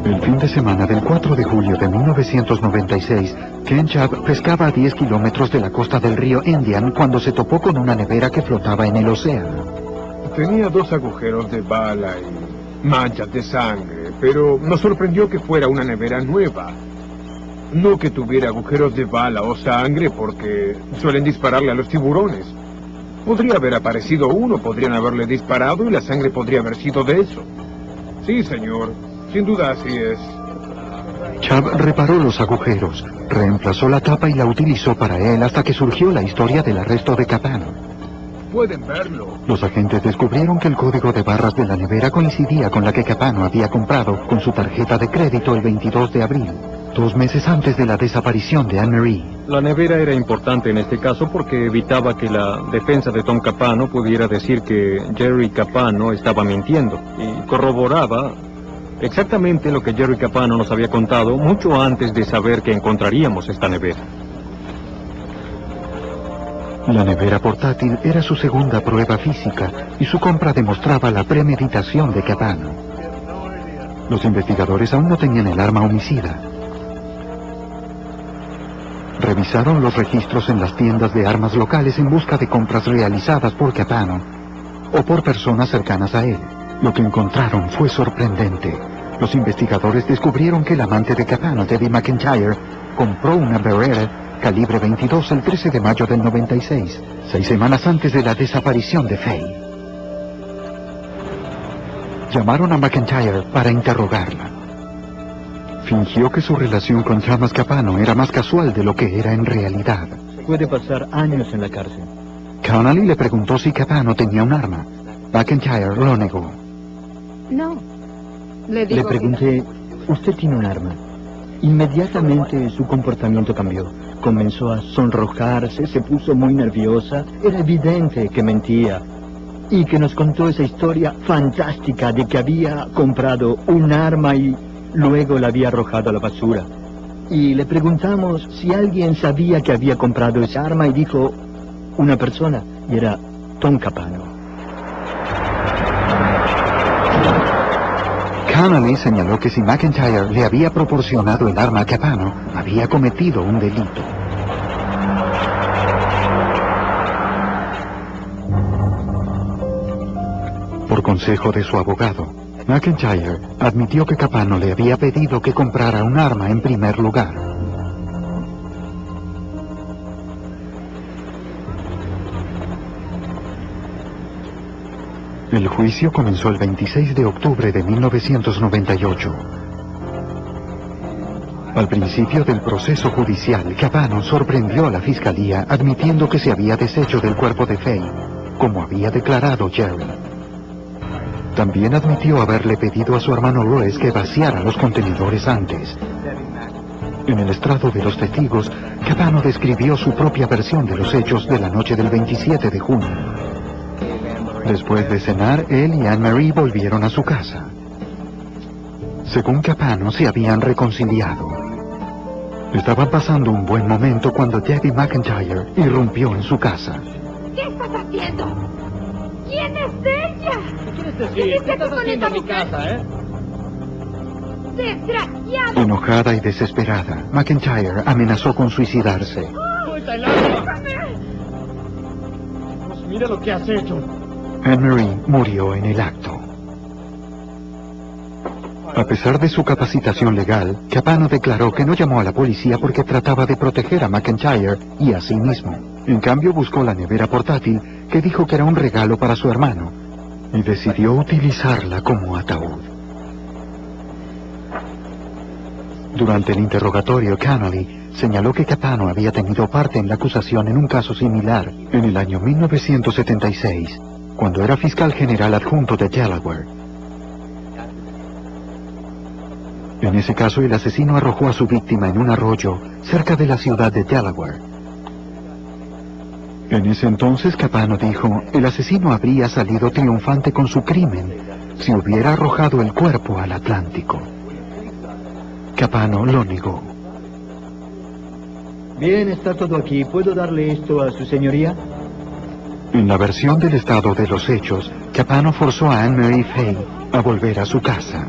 El fin de semana del 4 de julio de 1996, Ken Chubb pescaba a 10 kilómetros de la costa del río Indian cuando se topó con una nevera que flotaba en el océano. Tenía 2 agujeros de bala y manchas de sangre, pero nos sorprendió que fuera una nevera nueva. No que tuviera agujeros de bala o sangre, porque suelen dispararle a los tiburones. Podría haber aparecido uno, podrían haberle disparado y la sangre podría haber sido de eso. Sí, señor. Sin duda así es. Chubb reparó los agujeros, reemplazó la tapa y la utilizó para él hasta que surgió la historia del arresto de Capano. Pueden verlo. Los agentes descubrieron que el código de barras de la nevera coincidía con la que Capano había comprado con su tarjeta de crédito el 22 de abril, 2 meses antes de la desaparición de Anne-Marie. La nevera era importante en este caso porque evitaba que la defensa de Tom Capano pudiera decir que Jerry Capano estaba mintiendo, y corroboraba exactamente lo que Jerry Capano nos había contado mucho antes de saber que encontraríamos esta nevera. La nevera portátil era su segunda prueba física y su compra demostraba la premeditación de Capano. Los investigadores aún no tenían el arma homicida. Revisaron los registros en las tiendas de armas locales en busca de compras realizadas por Capano o por personas cercanas a él. Lo que encontraron fue sorprendente. Los investigadores descubrieron que el amante de Capano, Debbie McIntyre, compró una Beretta calibre 22 el 13 de mayo del 96, 6 semanas antes de la desaparición de Faye. Llamaron a McIntyre para interrogarla. Fingió que su relación con Thomas Capano era más casual de lo que era en realidad. Puede pasar años en la cárcel. Connolly le preguntó si Capano tenía un arma. McIntyre lo negó. No. Le pregunté, ¿usted tiene un arma? Inmediatamente su comportamiento cambió. Comenzó a sonrojarse, se puso muy nerviosa. Era evidente que mentía. Y que nos contó esa historia fantástica de que había comprado un arma y luego la había arrojado a la basura. Y le preguntamos si alguien sabía que había comprado esa arma y dijo una persona, y era Tom Capano. Connolly señaló que si McIntyre le había proporcionado el arma a Capano, había cometido un delito. Por consejo de su abogado, McIntyre admitió que Capano le había pedido que comprara un arma en primer lugar. El juicio comenzó el 26 de octubre de 1998. Al principio del proceso judicial, Capano sorprendió a la fiscalía admitiendo que se había deshecho del cuerpo de Faye, como había declarado Jerry. También admitió haberle pedido a su hermano Royce que vaciara los contenedores antes. En el estrado de los testigos, Capano describió su propia versión de los hechos de la noche del 27 de junio. Después de cenar, él y Anne-Marie volvieron a su casa. Según Capano, se habían reconciliado. Estaban pasando un buen momento cuando Debbie McIntyre irrumpió en su casa. ¿Qué estás haciendo? ¿Quién es ella? ¿Qué quieres decir? ¿Qué estás haciendo en mi casa, ¡Desgraciado! Enojada y desesperada, McIntyre amenazó con suicidarse. ¡Suelta el arma! Pues mira lo que has hecho. Anne-Marie murió en el acto. A pesar de su capacitación legal, Capano declaró que no llamó a la policía porque trataba de proteger a McIntyre y a sí mismo. En cambio, buscó la nevera portátil, que dijo que era un regalo para su hermano, y decidió utilizarla como ataúd. Durante el interrogatorio, Connolly señaló que Capano había tenido parte en la acusación en un caso similar en el año 1976, cuando era fiscal general adjunto de Delaware. En ese caso, el asesino arrojó a su víctima en un arroyo cerca de la ciudad de Delaware. En ese entonces, Capano dijo, el asesino habría salido triunfante con su crimen si hubiera arrojado el cuerpo al Atlántico. Capano lo negó. Bien, está todo aquí. ¿Puedo darle esto a su señoría? En la versión del estado de los hechos, Capano forzó a Anne-Marie Faye a volver a su casa.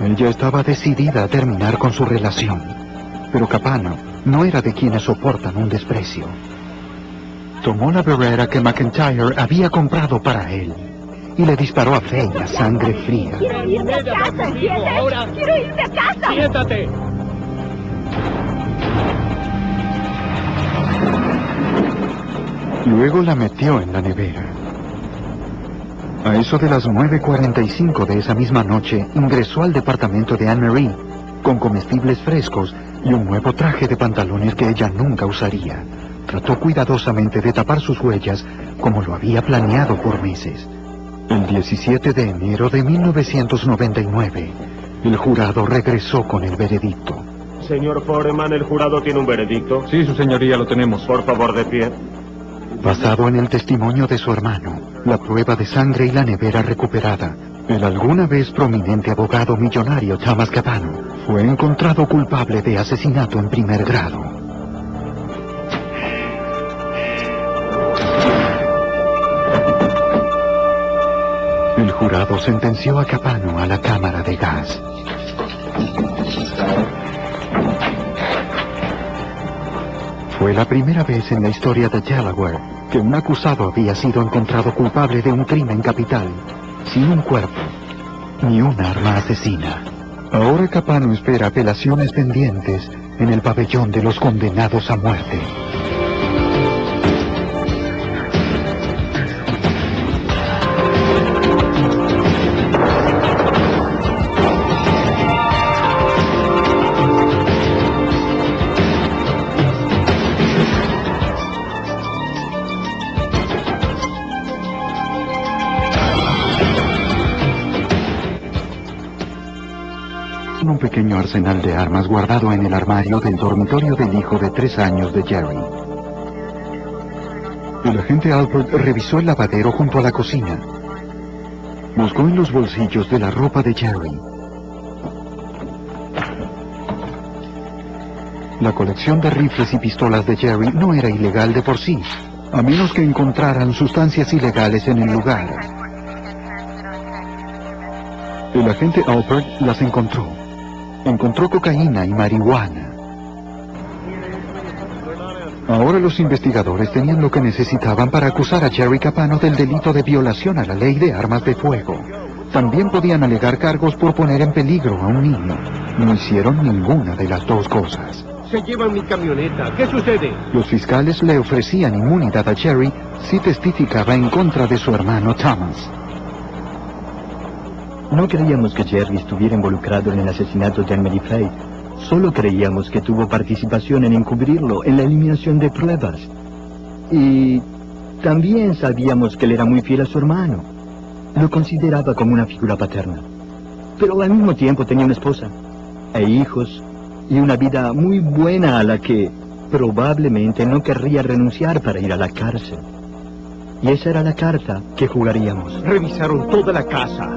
Ella estaba decidida a terminar con su relación, pero Capano no era de quienes soportan un desprecio. Tomó la Beretta que McIntyre había comprado para él y le disparó a Faye a sangre fría. ¡Quiero irme a casa! Ahora. ¡Quiero irme a casa! ¡Siéntate! Luego la metió en la nevera. A eso de las 9:45 de esa misma noche, ingresó al departamento de Anne-Marie, con comestibles frescos y un nuevo traje de pantalones que ella nunca usaría. Trató cuidadosamente de tapar sus huellas, como lo había planeado por meses. El 17 de enero de 1999, el jurado regresó con el veredicto. Señor Foreman, ¿el jurado tiene un veredicto? Sí, su señoría, lo tenemos. Por favor, de pie. Basado en el testimonio de su hermano, la prueba de sangre y la nevera recuperada, el alguna vez prominente abogado millonario Thomas Capano fue encontrado culpable de asesinato en primer grado. El jurado sentenció a Capano a la cámara de gas. Fue la primera vez en la historia de Delaware que un acusado había sido encontrado culpable de un crimen capital, sin un cuerpo, ni un arma asesina. Ahora Capano espera apelaciones pendientes en el pabellón de los condenados a muerte. Un pequeño arsenal de armas guardado en el armario del dormitorio del hijo de 3 años de Jerry. El agente Albert revisó el lavadero junto a la cocina. Buscó en los bolsillos de la ropa de Jerry. La colección de rifles y pistolas de Jerry no era ilegal de por sí, a menos que encontraran sustancias ilegales en el lugar. El agente Albert las encontró. Encontró cocaína y marihuana. Ahora los investigadores tenían lo que necesitaban para acusar a Jerry Capano del delito de violación a la ley de armas de fuego. También podían alegar cargos por poner en peligro a un niño. No hicieron ninguna de las dos cosas. Se llevan mi camioneta. ¿Qué sucede? Los fiscales le ofrecían inmunidad a Jerry si testificaba en contra de su hermano Thomas. No creíamos que Jerry estuviera involucrado en el asesinato de Anne-Marie Faye. Solo creíamos que tuvo participación en encubrirlo en la eliminación de pruebas. Y también sabíamos que él era muy fiel a su hermano. Lo consideraba como una figura paterna. Pero al mismo tiempo tenía una esposa e hijos y una vida muy buena a la que probablemente no querría renunciar para ir a la cárcel. Y esa era la carta que jugaríamos. Revisaron toda la casa.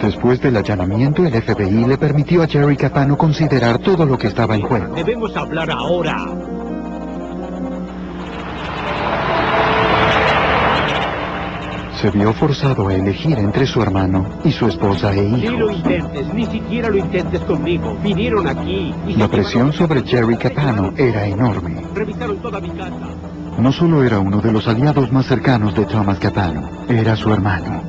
Después del allanamiento, el FBI le permitió a Jerry Capano considerar todo lo que estaba en juego. Debemos hablar ahora. Se vio forzado a elegir entre su hermano y su esposa e Ni lo hijos. intentes, ni siquiera lo intentes conmigo. Vinieron aquí y La presión sobre Jerry Capano era enorme. revisaron toda mi casa. No solo era uno de los aliados más cercanos de Thomas Capano, era su hermano.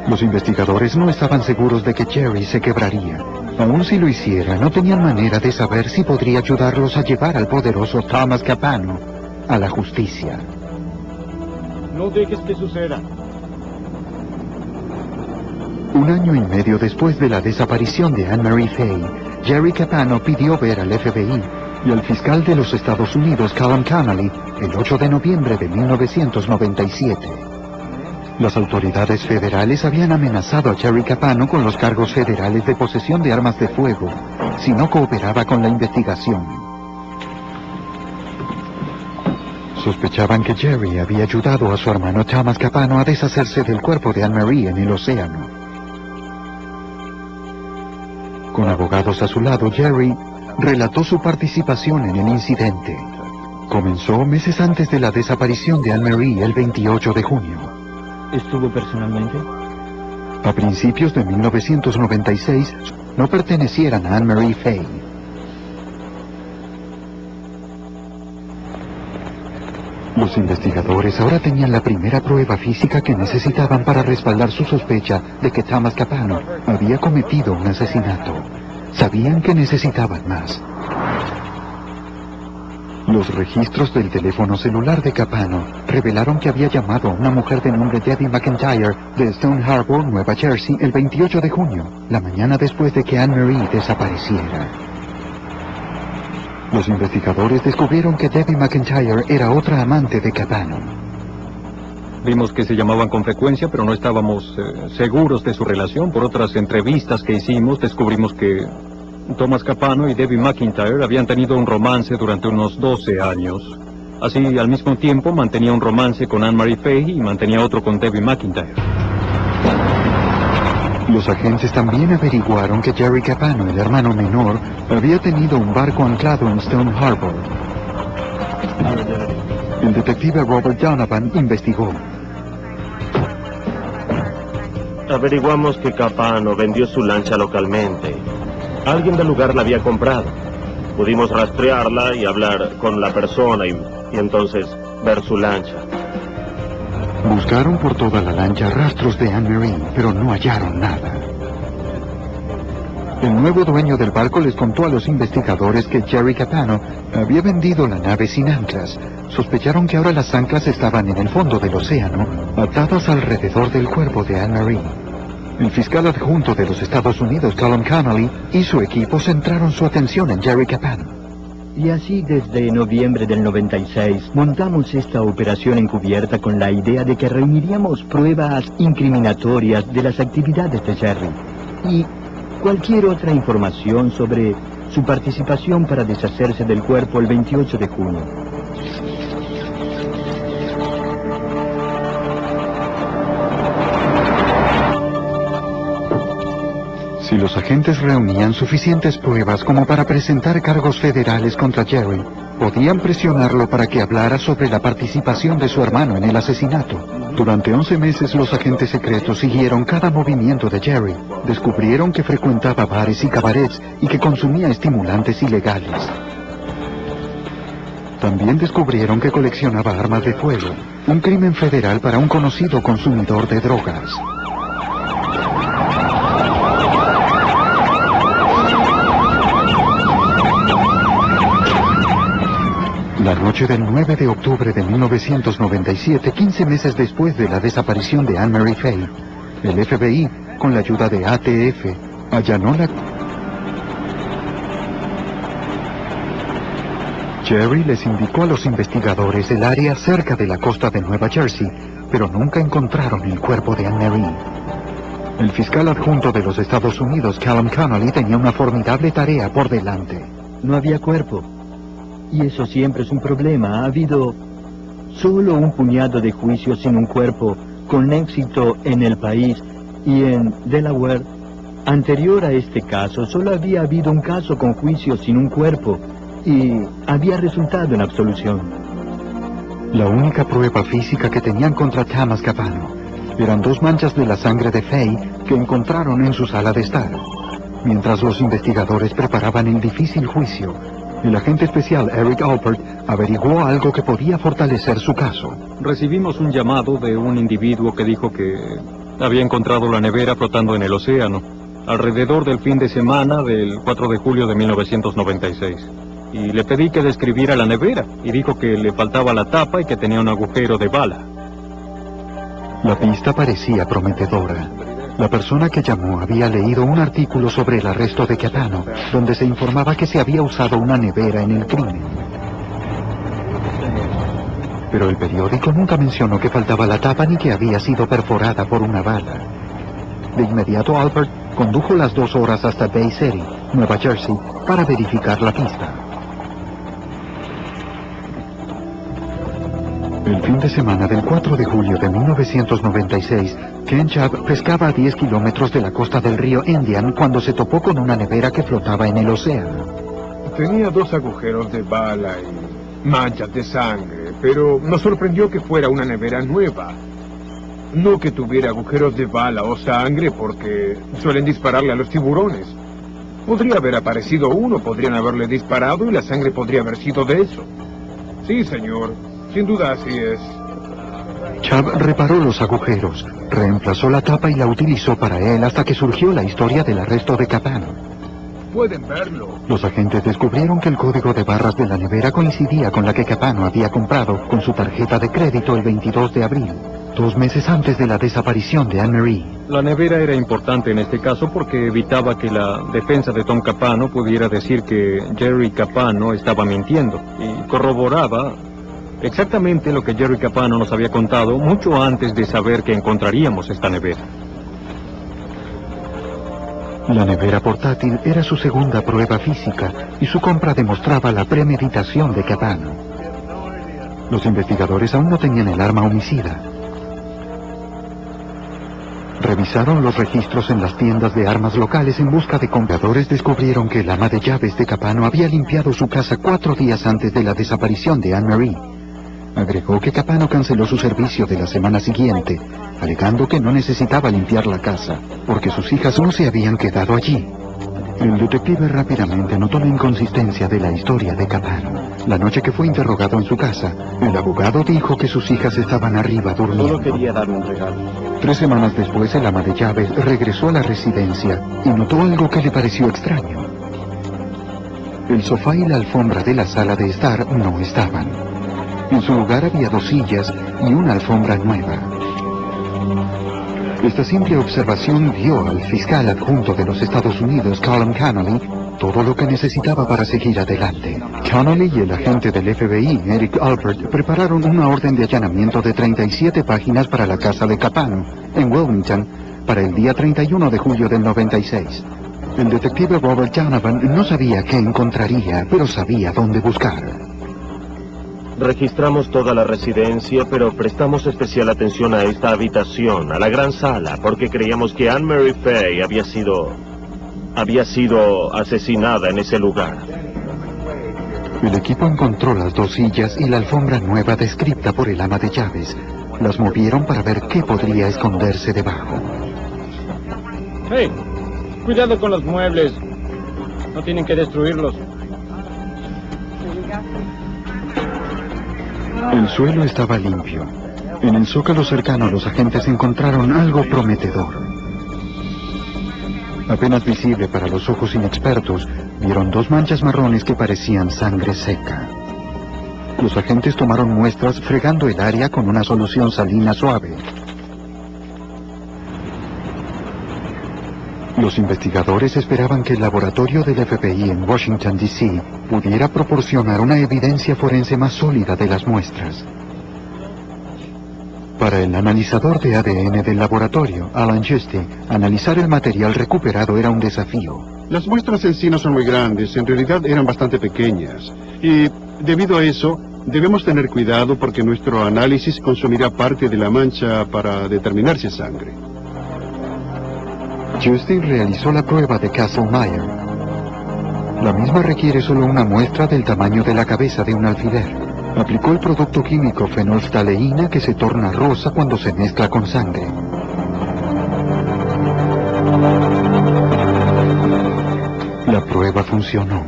Los investigadores no estaban seguros de que Jerry se quebraría. Aun si lo hiciera, no tenían manera de saber si podría ayudarlos a llevar al poderoso Thomas Capano a la justicia. No dejes que suceda. 1 año y medio después de la desaparición de Anne-Marie Faye, Jerry Capano pidió ver al FBI y al fiscal de los Estados Unidos, Callum Connolly, el 8 de noviembre de 1997. Las autoridades federales habían amenazado a Jerry Capano con los cargos federales de posesión de armas de fuego si no cooperaba con la investigación. Sospechaban que Jerry había ayudado a su hermano Thomas Capano a deshacerse del cuerpo de Anne-Marie en el océano. Con abogados a su lado, Jerry relató su participación en el incidente. Comenzó meses antes de la desaparición de Anne-Marie el 28 de junio. ¿Estuvo personalmente? A principios de 1996, no pertenecieran a Anne-Marie Faye. Los investigadores ahora tenían la primera prueba física que necesitaban para respaldar su sospecha de que Thomas Capano había cometido un asesinato. Sabían que necesitaban más. Los registros del teléfono celular de Capano revelaron que había llamado a una mujer de nombre Debbie McIntyre de Stone Harbor, Nueva Jersey, el 28 de junio, la mañana después de que Anne-Marie desapareciera. Los investigadores descubrieron que Debbie McIntyre era otra amante de Capano. Vimos que se llamaban con frecuencia, pero no estábamos seguros de su relación. Por otras entrevistas que hicimos, descubrimos que Thomas Capano y Debbie McIntyre habían tenido un romance durante unos 12 años. Así, al mismo tiempo, mantenía un romance con Anne-Marie Fahey y mantenía otro con Debbie McIntyre. Los agentes también averiguaron que Jerry Capano, el hermano menor, había tenido un barco anclado en Stone Harbor. El detective Robert Donovan investigó. Averiguamos que Capano vendió su lancha localmente. Alguien del lugar la había comprado. Pudimos rastrearla y hablar con la persona y entonces ver su lancha. Buscaron por toda la lancha rastros de Anne-Marie, pero no hallaron nada. El nuevo dueño del barco les contó a los investigadores que Jerry Capano había vendido la nave sin anclas. Sospecharon que ahora las anclas estaban en el fondo del océano, atadas alrededor del cuerpo de Anne-Marie. El fiscal adjunto de los Estados Unidos, Callum Connolly, y su equipo centraron su atención en Jerry Capano. Y así desde noviembre del 96 montamos esta operación encubierta con la idea de que reuniríamos pruebas incriminatorias de las actividades de Jerry y cualquier otra información sobre su participación para deshacerse del cuerpo el 28 de junio. Si los agentes reunían suficientes pruebas como para presentar cargos federales contra Jerry, podían presionarlo para que hablara sobre la participación de su hermano en el asesinato. Durante 11 meses los agentes secretos siguieron cada movimiento de Jerry. Descubrieron que frecuentaba bares y cabarets y que consumía estimulantes ilegales. También descubrieron que coleccionaba armas de fuego, un crimen federal para un conocido consumidor de drogas. La noche del 9 de octubre de 1997, 15 meses después de la desaparición de Anne-Marie Fahey, el FBI, con la ayuda de ATF, allanó la... Jerry les indicó a los investigadores el área cerca de la costa de Nueva Jersey, pero nunca encontraron el cuerpo de Anne-Marie. El fiscal adjunto de los Estados Unidos, Callum Connolly, tenía una formidable tarea por delante. No había cuerpo. Y eso siempre es un problema. Ha habido solo un puñado de juicios sin un cuerpo con éxito en el país y en Delaware. Anterior a este caso, solo había habido un caso con juicios sin un cuerpo y había resultado en absolución. La única prueba física que tenían contra Thomas Capano eran 2 manchas de la sangre de Fahey que encontraron en su sala de estar. Mientras los investigadores preparaban el difícil juicio, el agente especial Eric Alpert averiguó algo que podía fortalecer su caso. Recibimos un llamado de un individuo que dijo que había encontrado la nevera flotando en el océano, alrededor del fin de semana del 4 de julio de 1996. Y le pedí que describiera la nevera, y dijo que le faltaba la tapa y que tenía un agujero de bala. La pista parecía prometedora. La persona que llamó había leído un artículo sobre el arresto de Capano, donde se informaba que se había usado una nevera en el crimen. Pero el periódico nunca mencionó que faltaba la tapa ni que había sido perforada por una bala. De inmediato Alpert condujo las 2 horas hasta Bay City, Nueva Jersey, para verificar la pista. El fin de semana del 4 de julio de 1996, Ken Chubb pescaba a 10 kilómetros de la costa del río Indian cuando se topó con una nevera que flotaba en el océano. Tenía 2 agujeros de bala y manchas de sangre, pero nos sorprendió que fuera una nevera nueva. No que tuviera agujeros de bala o sangre, porque suelen dispararle a los tiburones. Podría haber aparecido uno, podrían haberle disparado y la sangre podría haber sido de eso. Sí, señor. sin duda así es. Chubb reparó los agujeros, reemplazó la tapa y la utilizó para él hasta que surgió la historia del arresto de Capano. Pueden verlo. Los agentes descubrieron que el código de barras de la nevera coincidía con la que Capano había comprado con su tarjeta de crédito el 22 de abril, 2 meses antes de la desaparición de Anne-Marie. La nevera era importante en este caso porque evitaba que la defensa de Tom Capano pudiera decir que Jerry Capano estaba mintiendo, y corroboraba exactamente lo que Jerry Capano nos había contado mucho antes de saber que encontraríamos esta nevera. La nevera portátil era su segunda prueba física y su compra demostraba la premeditación de Capano. Los investigadores aún no tenían el arma homicida. Revisaron los registros en las tiendas de armas locales en busca de compradores. Descubrieron que el ama de llaves de Capano había limpiado su casa 4 días antes de la desaparición de Anne-Marie. Agregó que Capano canceló su servicio de la semana siguiente, alegando que no necesitaba limpiar la casa, porque sus hijas no se habían quedado allí. El detective rápidamente notó la inconsistencia de la historia de Capano. La noche que fue interrogado en su casa, el abogado dijo que sus hijas estaban arriba durmiendo. Solo quería darme un regalo. 3 semanas después, el ama de llaves regresó a la residencia y notó algo que le pareció extraño. El sofá y la alfombra de la sala de estar no estaban. En su lugar había 2 sillas y una alfombra nueva. Esta simple observación dio al fiscal adjunto de los Estados Unidos, Colin Connolly, todo lo que necesitaba para seguir adelante. Connolly y el agente del FBI, Eric Alpert, prepararon una orden de allanamiento de 37 páginas para la casa de Capano, en Wilmington, para el día 31 de julio del 96. El detective Robert Donovan no sabía qué encontraría, pero sabía dónde buscar. Registramos toda la residencia, pero prestamos especial atención a esta habitación, a la gran sala, porque creíamos que Anne-Marie Fay había sido asesinada en ese lugar. El equipo encontró las 2 sillas y la alfombra nueva descrita por el ama de llaves. Las movieron para ver qué podría esconderse debajo. ¡Hey! Cuidado con los muebles. No tienen que destruirlos. El suelo estaba limpio. En el zócalo cercano los agentes encontraron algo prometedor. Apenas visible para los ojos inexpertos, vieron 2 manchas marrones que parecían sangre seca. Los agentes tomaron muestras fregando el área con una solución salina suave. Los investigadores esperaban que el laboratorio del FBI en Washington, D.C. pudiera proporcionar una evidencia forense más sólida de las muestras. Para el analizador de ADN del laboratorio, Alan Juste, analizar el material recuperado era un desafío. Las muestras en sí no son muy grandes, en realidad eran bastante pequeñas. Y debido a eso, debemos tener cuidado porque nuestro análisis consumirá parte de la mancha para determinar si es sangre. Justin realizó la prueba de Castle-Meyer. La misma requiere solo una muestra del tamaño de la cabeza de un alfiler. Aplicó el producto químico fenolftaleína que se torna rosa cuando se mezcla con sangre. La prueba funcionó.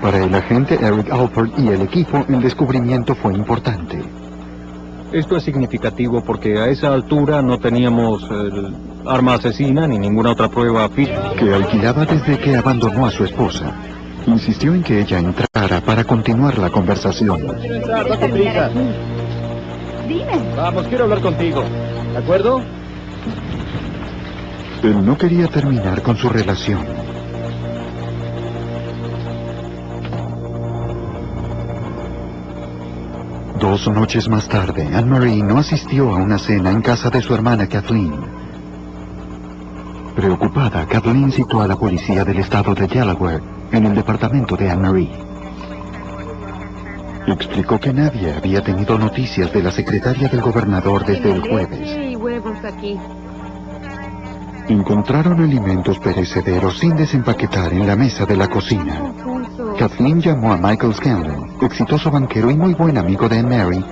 Para el agente Eric Alpert y el equipo, el descubrimiento fue importante. Esto es significativo porque a esa altura no teníamos arma asesina ni ninguna otra prueba física. Que alquilaba desde que abandonó a su esposa. Insistió en que ella entrara para continuar la conversación. Quiero entrar, date prisa. Dime. Vamos, quiero hablar contigo. ¿De acuerdo? Él no quería terminar con su relación. Dos noches más tarde, Anne-Marie no asistió a una cena en casa de su hermana Kathleen. Preocupada, Kathleen citó a la policía del estado de Delaware en el departamento de Anne-Marie. Explicó que nadie había tenido noticias de la secretaria del gobernador desde el jueves. Y huevos aquí. Encontraron alimentos perecederos sin desempaquetar en la mesa de la cocina. Kathleen llamó a Michael Scanlon, exitoso banquero y muy buen amigo de Mary,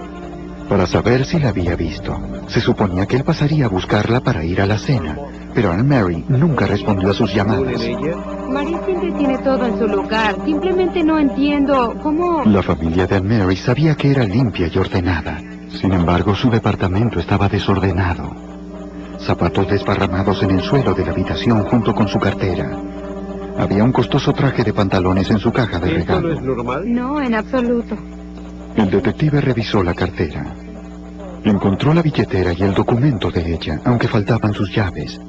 para saber si la había visto. Se suponía que él pasaría a buscarla para ir a la cena, pero Anne-Marie nunca respondió a sus llamadas. Marie siempre tiene todo en su lugar. Simplemente no entiendo cómo... La familia de Anne-Marie sabía que era limpia y ordenada. Sin embargo, su departamento estaba desordenado. Zapatos desparramados en el suelo de la habitación junto con su cartera. Había un costoso traje de pantalones en su caja de regalo. ¿Esto no es normal? No, en absoluto. El detective revisó la cartera. Encontró la billetera y el documento de ella, aunque faltaban sus llaves.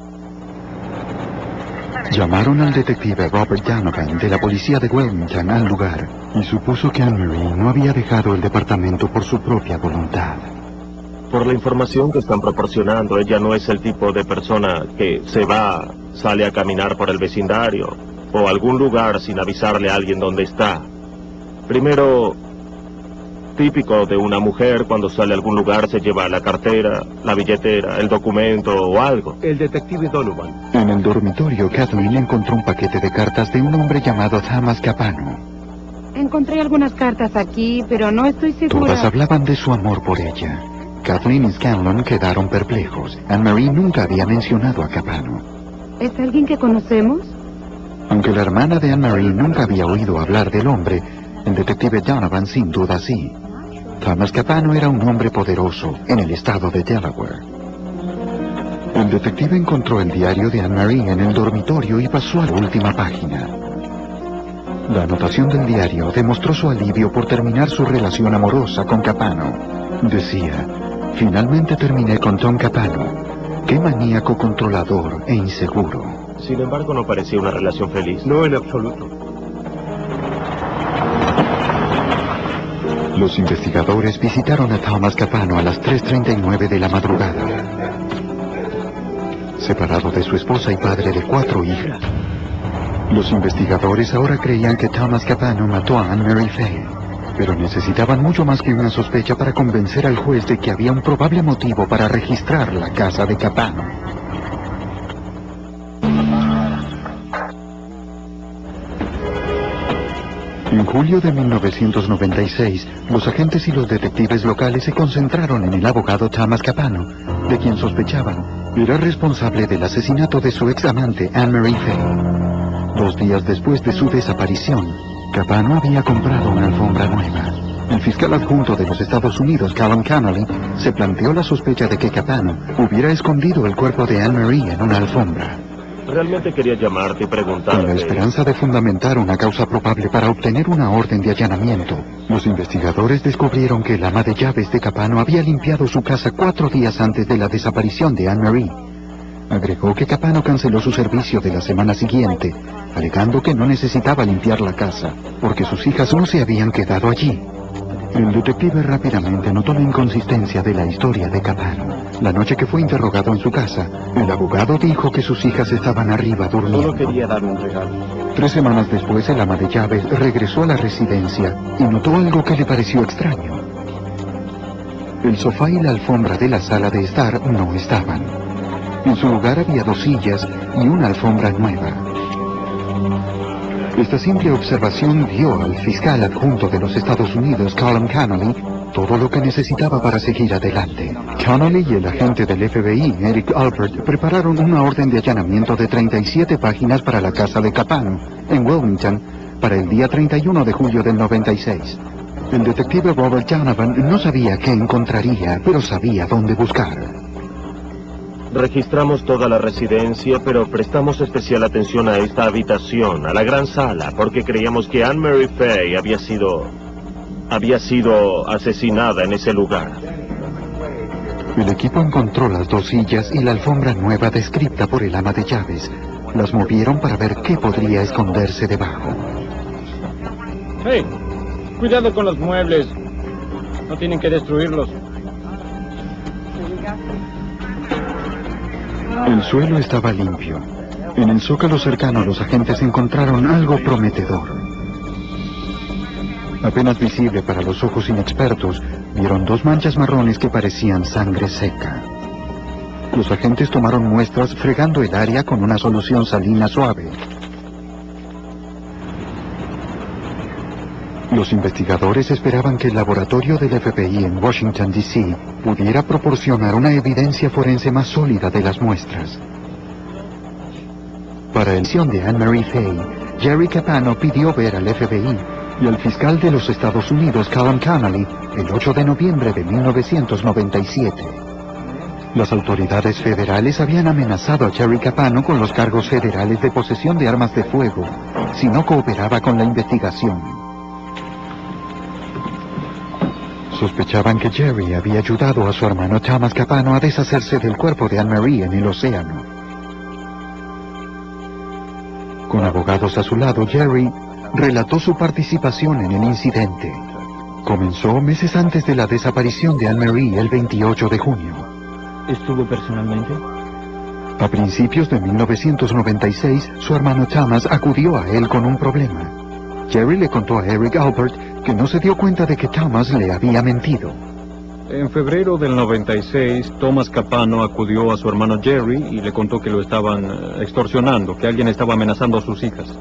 Llamaron al detective Robert Donovan de la policía de Wilmington al lugar y supuso que Anne-Marie no había dejado el departamento por su propia voluntad. Por la información que están proporcionando, ella no es el tipo de persona que sale a caminar por el vecindario o algún lugar sin avisarle a alguien dónde está. Primero, típico de una mujer, cuando sale a algún lugar se lleva la cartera, la billetera, el documento o algo. El detective Donovan. En el dormitorio, Kathleen encontró un paquete de cartas de un hombre llamado Thomas Capano. Encontré algunas cartas aquí, pero no estoy segura. Todas hablaban de su amor por ella. Kathleen y Scanlon quedaron perplejos. Anne-Marie nunca había mencionado a Capano. ¿Es alguien que conocemos? Aunque la hermana de Anne-Marie nunca había oído hablar del hombre, el detective Donovan sin duda sí. Thomas Capano era un hombre poderoso en el estado de Delaware. El detective encontró el diario de Anne-Marie en el dormitorio y pasó a la última página. La anotación del diario demostró su alivio por terminar su relación amorosa con Capano. Decía: finalmente terminé con Tom Capano. Qué maníaco controlador e inseguro. Sin embargo, no parecía una relación feliz. No, en absoluto. Los investigadores visitaron a Thomas Capano a las 3:39 de la madrugada. Separado de su esposa y padre de 4 hijas. Los investigadores ahora creían que Thomas Capano mató a Anne-Marie Fay, pero necesitaban mucho más que una sospecha para convencer al juez de que había un probable motivo para registrar la casa de Capano. En julio de 1996, los agentes y los detectives locales se concentraron en el abogado Thomas Capano, de quien sospechaban era responsable del asesinato de su ex amante Anne-Marie Fay. 2 días después de su desaparición, Capano había comprado una alfombra nueva. El fiscal adjunto de los Estados Unidos, Callum Connolly, se planteó la sospecha de que Capano hubiera escondido el cuerpo de Anne-Marie en una alfombra. Realmente quería llamarte y preguntarte... Con la esperanza de fundamentar una causa probable para obtener una orden de allanamiento, los investigadores descubrieron que el ama de llaves de Capano había limpiado su casa 4 días antes de la desaparición de Anne-Marie. Agregó que Capano canceló su servicio de la semana siguiente, alegando que no necesitaba limpiar la casa, porque sus hijas no se habían quedado allí. El detective rápidamente notó la inconsistencia de la historia de Capano. La noche que fue interrogado en su casa, el abogado dijo que sus hijas estaban arriba durmiendo. Solo quería darme un regalo. 3 semanas después, el ama de llaves regresó a la residencia y notó algo que le pareció extraño. El sofá y la alfombra de la sala de estar no estaban. En su lugar había 2 sillas y una alfombra nueva. Esta simple observación dio al fiscal adjunto de los Estados Unidos, Callum Connolly, todo lo que necesitaba para seguir adelante. Connolly y el agente del FBI, Eric Albert, prepararon una orden de allanamiento de 37 páginas para la casa de Capano, en Wilmington, para el día 31 de julio del 96. El detective Robert Donovan no sabía qué encontraría, pero sabía dónde buscar. Registramos toda la residencia, pero prestamos especial atención a esta habitación, a la gran sala, porque creíamos que Anne-Marie Fay había sido asesinada en ese lugar. El equipo encontró las 2 sillas y la alfombra nueva descrita por el ama de llaves. Las movieron para ver qué podría esconderse debajo. ¡Hey! Cuidado con los muebles. No tienen que destruirlos. El suelo estaba limpio. En el zócalo cercano los agentes encontraron algo prometedor. Apenas visible para los ojos inexpertos, vieron 2 manchas marrones que parecían sangre seca. Los agentes tomaron muestras fregando el área con una solución salina suave. Los investigadores esperaban que el laboratorio del FBI en Washington, D.C. pudiera proporcionar una evidencia forense más sólida de las muestras. Para la elección de Anne Marie Fay, Jerry Capano pidió ver al FBI y al fiscal de los Estados Unidos, Callum Connolly, el 8 de noviembre de 1997. Las autoridades federales habían amenazado a Jerry Capano con los cargos federales de posesión de armas de fuego si no cooperaba con la investigación. Sospechaban que Jerry había ayudado a su hermano Thomas Capano a deshacerse del cuerpo de Anne Marie en el océano. Con abogados a su lado, Jerry relató su participación en el incidente. Comenzó meses antes de la desaparición de Anne Marie el 28 de junio. ¿Estuvo personalmente? A principios de 1996, su hermano Thomas acudió a él con un problema. Jerry le contó a Eric Albert que no se dio cuenta de que Thomas le había mentido. En febrero del 96, Thomas Capano acudió a su hermano Jerry y le contó que lo estaban extorsionando, que alguien estaba amenazando a sus hijas.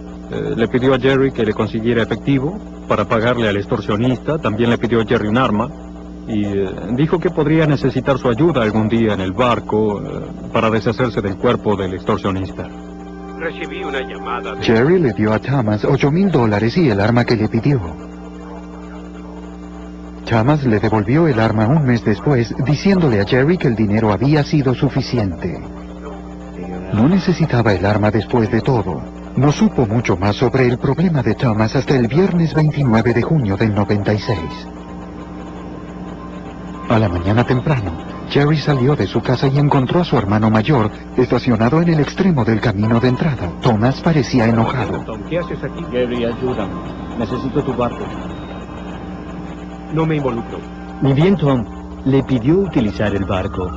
Le pidió a Jerry que le consiguiera efectivo para pagarle al extorsionista. También le pidió a Jerry un arma y dijo que podría necesitar su ayuda algún día en el barco para deshacerse del cuerpo del extorsionista. Recibí una llamada de... Jerry le dio a Thomas $8,000 y el arma que le pidió. Thomas le devolvió el arma un mes después, diciéndole a Jerry que el dinero había sido suficiente. No necesitaba el arma después de todo. No supo mucho más sobre el problema de Thomas hasta el viernes 29 de junio del 96. A la mañana temprano, Jerry salió de su casa y encontró a su hermano mayor estacionado en el extremo del camino de entrada. Thomas parecía enojado. ¿Qué haces aquí? Jerry, ayúdame. Necesito tu barco. No me involucro. Ni bien Tom le pidió utilizar el barco.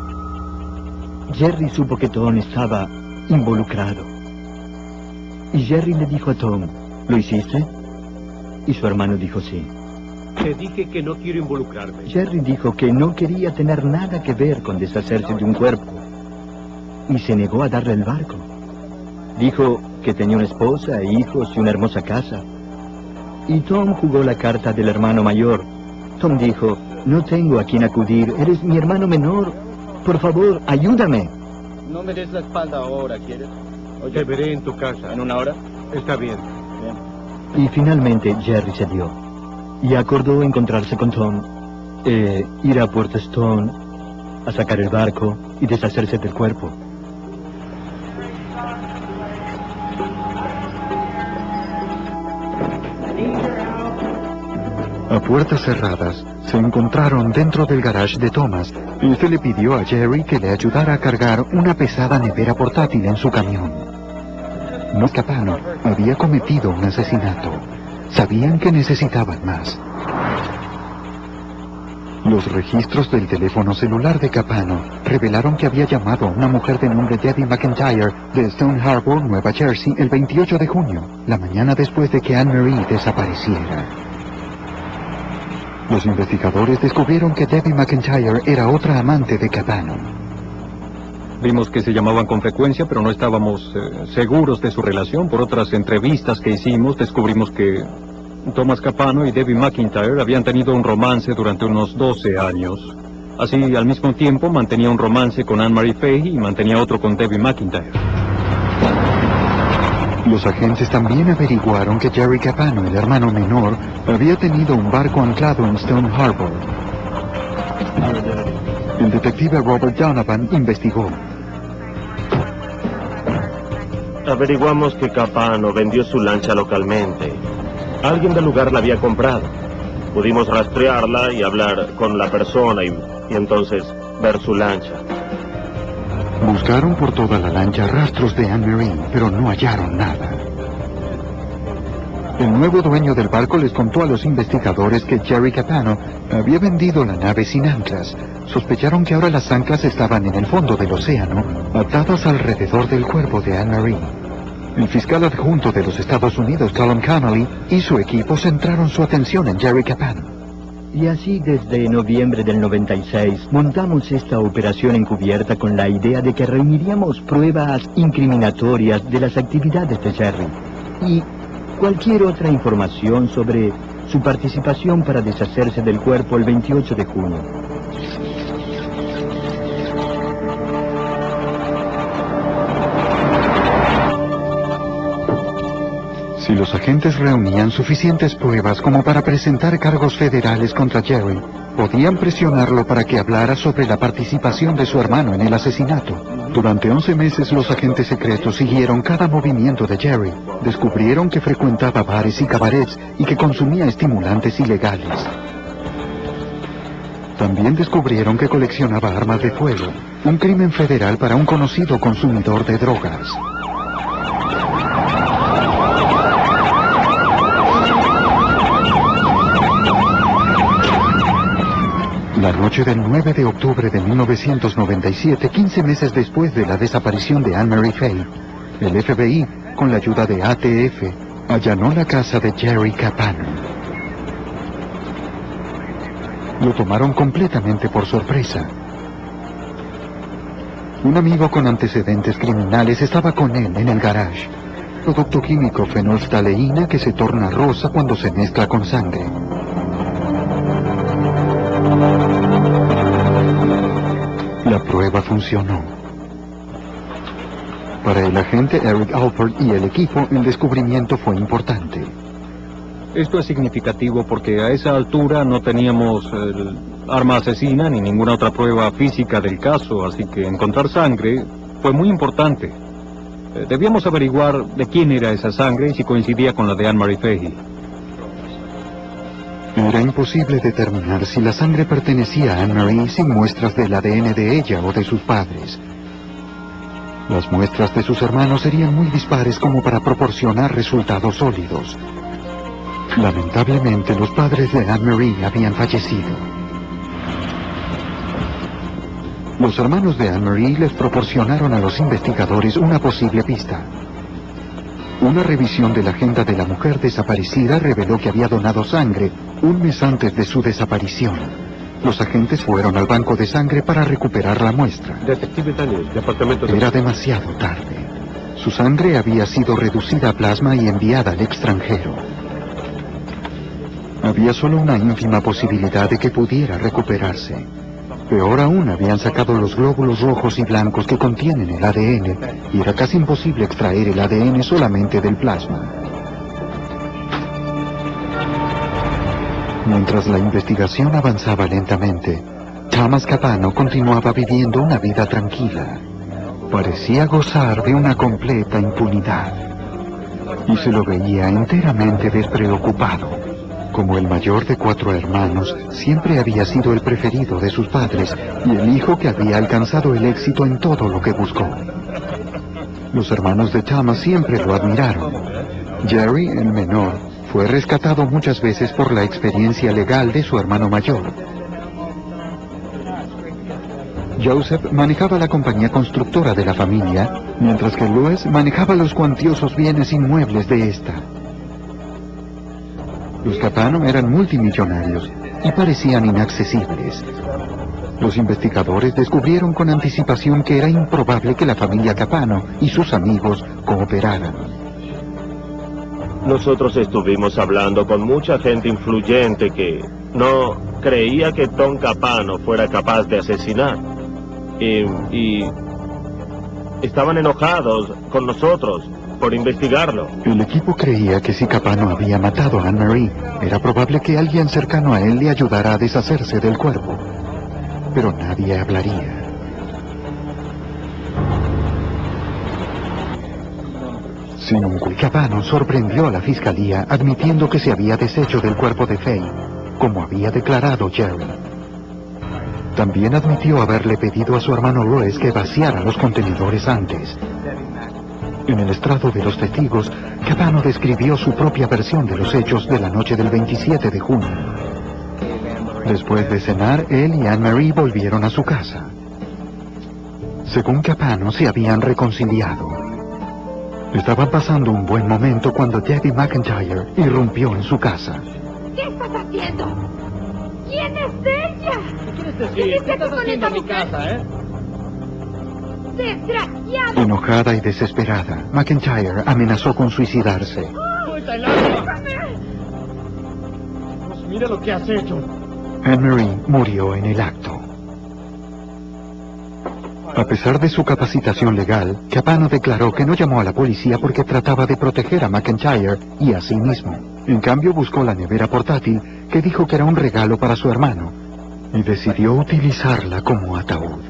Jerry supo que Tom estaba involucrado. Y Jerry le dijo a Tom, ¿lo hiciste? Y su hermano dijo sí. Te dije que no quiero involucrarme. Jerry dijo que no quería tener nada que ver con deshacerse de un cuerpo. Y se negó a darle el barco. Dijo que tenía una esposa e hijos y una hermosa casa. Y Tom jugó la carta del hermano mayor. Tom dijo, no tengo a quien acudir, eres mi hermano menor. Por favor, ayúdame. No me des la espalda ahora, ¿quieres? Oye, Te veré en tu casa. ¿En una hora? Está bien. Bien. Y finalmente Jerry cedió. Y acordó encontrarse con Tom, ir a Puerto Stone, a sacar el barco y deshacerse del cuerpo. A puertas cerradas, se encontraron dentro del garage de Thomas. Este le pidió a Jerry que le ayudara a cargar una pesada nevera portátil en su camión. No, Capano había cometido un asesinato. Sabían que necesitaban más. Los registros del teléfono celular de Capano revelaron que había llamado a una mujer de nombre Debbie McIntyre de Stone Harbor, Nueva Jersey, el 28 de junio, la mañana después de que Anne Marie desapareciera. Los investigadores descubrieron que Debbie McIntyre era otra amante de Capano. Vimos que se llamaban con frecuencia, pero no estábamos seguros de su relación. Por otras entrevistas que hicimos, descubrimos que Thomas Capano y Debbie McIntyre habían tenido un romance durante unos 12 años. Así, al mismo tiempo, mantenía un romance con Anne Marie Fay y mantenía otro con Debbie McIntyre. Los agentes también averiguaron que Jerry Capano, el hermano menor, había tenido un barco anclado en Stone Harbor. El detective Robert Donovan investigó. Averiguamos que Capano vendió su lancha localmente. Alguien del lugar la había comprado. Pudimos rastrearla y hablar con la persona y entonces ver su lancha. Buscaron por toda la lancha rastros de Anne Marie, pero no hallaron nada. El nuevo dueño del barco les contó a los investigadores que Jerry Capano había vendido la nave sin anclas. Sospecharon que ahora las anclas estaban en el fondo del océano, atadas alrededor del cuerpo de Anne Marie. El fiscal adjunto de los Estados Unidos, Callum Connolly, y su equipo centraron su atención en Jerry Capano. Y así desde noviembre del 96 montamos esta operación encubierta con la idea de que reuniríamos pruebas incriminatorias de las actividades de Jerry y cualquier otra información sobre su participación para deshacerse del cuerpo el 28 de junio. Si los agentes reunían suficientes pruebas como para presentar cargos federales contra Jerry, podían presionarlo para que hablara sobre la participación de su hermano en el asesinato. Durante 11 meses los agentes secretos siguieron cada movimiento de Jerry. Descubrieron que frecuentaba bares y cabarets y que consumía estimulantes ilegales. También descubrieron que coleccionaba armas de fuego, un crimen federal para un conocido consumidor de drogas. La noche del 9 de octubre de 1997, 15 meses después de la desaparición de Anne-Marie Fay, el FBI, con la ayuda de ATF, allanó la casa de Jerry Capano. Lo tomaron completamente por sorpresa. Un amigo con antecedentes criminales estaba con él en el garage. Producto químico fenolftaleína que se torna rosa cuando se mezcla con sangre. La prueba funcionó. Para el agente Eric Alpert y el equipo, el descubrimiento fue importante. Esto es significativo porque a esa altura no teníamos arma asesina ni ninguna otra prueba física del caso, así que encontrar sangre fue muy importante. Debíamos averiguar de quién era esa sangre y si coincidía con la de Anne-Marie Fahey. Era imposible determinar si la sangre pertenecía a Anne-Marie sin muestras del ADN de ella o de sus padres. Las muestras de sus hermanos serían muy dispares como para proporcionar resultados sólidos. Lamentablemente, los padres de Anne-Marie habían fallecido. Los hermanos de Anne-Marie les proporcionaron a los investigadores una posible pista. Una revisión de la agenda de la mujer desaparecida reveló que había donado sangre un mes antes de su desaparición. Los agentes fueron al banco de sangre para recuperar la muestra. Detective Daniel, departamento de... Era demasiado tarde. Su sangre había sido reducida a plasma y enviada al extranjero. Había solo una ínfima posibilidad de que pudiera recuperarse. Peor aún, habían sacado los glóbulos rojos y blancos que contienen el ADN, y era casi imposible extraer el ADN solamente del plasma. Mientras la investigación avanzaba lentamente, Thomas Capano continuaba viviendo una vida tranquila. Parecía gozar de una completa impunidad, y se lo veía enteramente despreocupado. Como el mayor de 4 hermanos, siempre había sido el preferido de sus padres y el hijo que había alcanzado el éxito en todo lo que buscó. Los hermanos de Thomas siempre lo admiraron. Jerry, el menor, fue rescatado muchas veces por la experiencia legal de su hermano mayor. Joseph manejaba la compañía constructora de la familia, mientras que Louis manejaba los cuantiosos bienes inmuebles de esta. Los Capano eran multimillonarios y parecían inaccesibles. Los investigadores descubrieron con anticipación que era improbable que la familia Capano y sus amigos cooperaran. Nosotros estuvimos hablando con mucha gente influyente que no creía que Tom Capano fuera capaz de asesinar. Y estaban enojados con nosotros por investigarlo. El equipo creía que si Capano había matado a Anne-Marie, era probable que alguien cercano a él le ayudara a deshacerse del cuerpo. Pero nadie hablaría. Sin un Capano sorprendió a la fiscalía admitiendo que se había deshecho del cuerpo de Fay, como había declarado Jerry. También admitió haberle pedido a su hermano Louis que vaciara los contenedores antes. En el estrado de los testigos, Capano describió su propia versión de los hechos de la noche del 27 de junio. Después de cenar, él y Anne-Marie volvieron a su casa. Según Capano, se habían reconciliado. Estaban pasando un buen momento cuando Debbie McIntyre irrumpió en su casa. ¿Qué estás haciendo? ¿Quién es ella? ¿Qué quieres decir? ¿Qué estás haciendo en mi casa, ¡Desgraciado! Enojada y desesperada, McIntyre amenazó con suicidarse. ¡Suéltala! Mira lo que has hecho. Anne-Marie murió en el acto. A pesar de su capacitación legal, Capano declaró que no llamó a la policía porque trataba de proteger a McIntyre y a sí mismo. En cambio, buscó la nevera portátil, que dijo que era un regalo para su hermano, y decidió utilizarla como ataúd.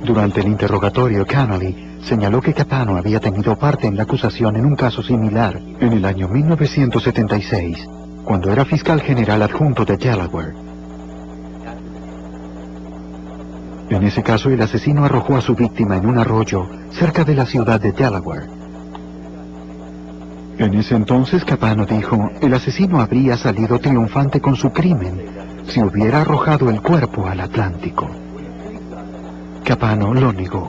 Durante el interrogatorio, Connolly señaló que Capano había tenido parte en la acusación en un caso similar en el año 1976, cuando era fiscal general adjunto de Delaware. En ese caso, el asesino arrojó a su víctima en un arroyo cerca de la ciudad de Delaware. En ese entonces, Capano dijo, el asesino habría salido triunfante con su crimen si hubiera arrojado el cuerpo al Atlántico. Capano lo negó.